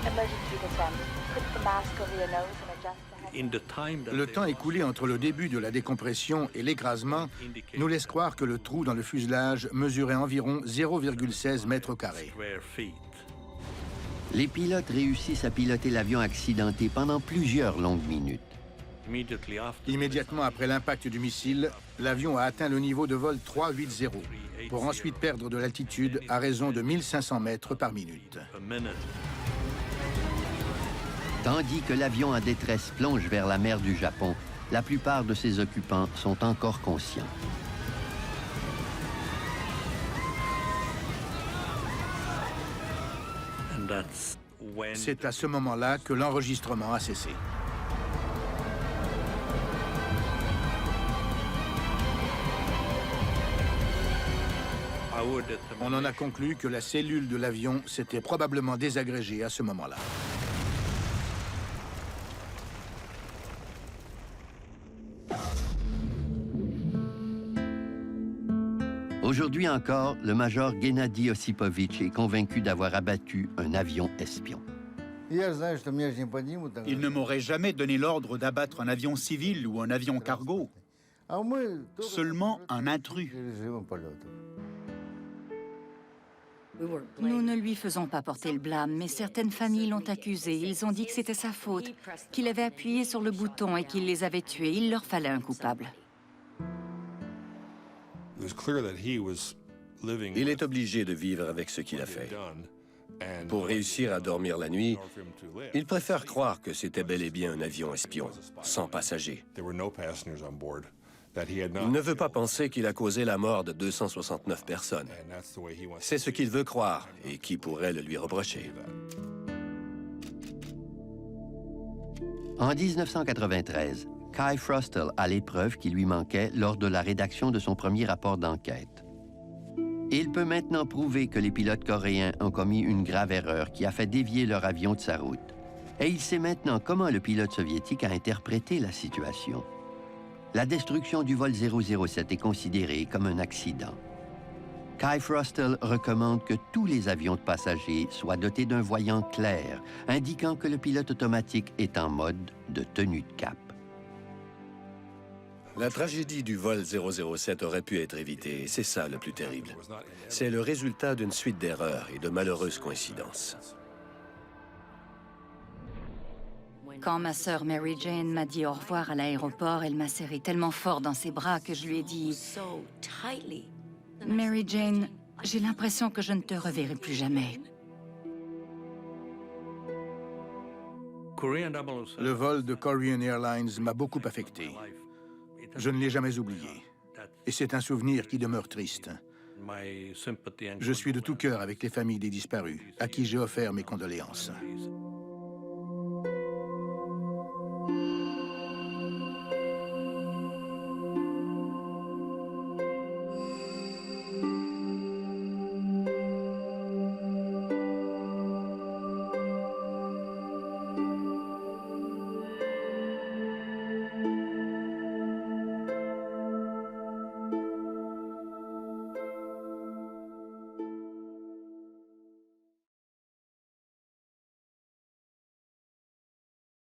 Emergency descent. Put the mask over your nose and adjust the headband. Le temps écoulé entre le début de la décompression et l'écrasement nous laisse croire que le trou dans le fuselage mesurait environ 0,16 mètres carrés. Les pilotes réussissent à piloter l'avion accidenté pendant plusieurs longues minutes. Immédiatement après l'impact du missile, l'avion a atteint le niveau de vol 380 pour ensuite perdre de l'altitude à raison de 1500 mètres par minute. Tandis que l'avion en détresse plonge vers la mer du Japon, la plupart de ses occupants sont encore conscients. C'est à ce moment-là que l'enregistrement a cessé. On en a conclu que la cellule de l'avion s'était probablement désagrégée à ce moment-là. Aujourd'hui encore, le major Gennady Osipovitch est convaincu d'avoir abattu un avion espion. Il ne m'aurait jamais donné l'ordre d'abattre un avion civil ou un avion cargo. Seulement un intrus. Nous ne lui faisons pas porter le blâme, mais certaines familles l'ont accusé. Ils ont dit que c'était sa faute, qu'il avait appuyé sur le bouton et qu'il les avait tués. Il leur fallait un coupable. Il est obligé de vivre avec ce qu'il a fait. Pour réussir à dormir la nuit, il préfère croire que c'était bel et bien un avion espion, sans passagers. Il ne veut pas penser qu'il a causé la mort de 269 personnes. C'est ce qu'il veut croire, et qui pourrait le lui reprocher. En 1993, Kai Frostel a les preuves qui lui manquaient lors de la rédaction de son premier rapport d'enquête. Il peut maintenant prouver que les pilotes coréens ont commis une grave erreur qui a fait dévier leur avion de sa route. Et il sait maintenant comment le pilote soviétique a interprété la situation. La destruction du vol 007 est considérée comme un accident. Kai Frostel recommande que tous les avions de passagers soient dotés d'un voyant clair, indiquant que le pilote automatique est en mode de tenue de cap. La tragédie du vol 007 aurait pu être évitée, et c'est ça le plus terrible. C'est le résultat d'une suite d'erreurs et de malheureuses coïncidences. Quand ma sœur Mary Jane m'a dit au revoir à l'aéroport, elle m'a serré tellement fort dans ses bras que je lui ai dit « Mary Jane, j'ai l'impression que je ne te reverrai plus jamais. » Le vol de Korean Airlines m'a beaucoup affecté. Je ne l'ai jamais oublié. Et c'est un souvenir qui demeure triste. Je suis de tout cœur avec les familles des disparus, à qui j'ai offert mes condoléances.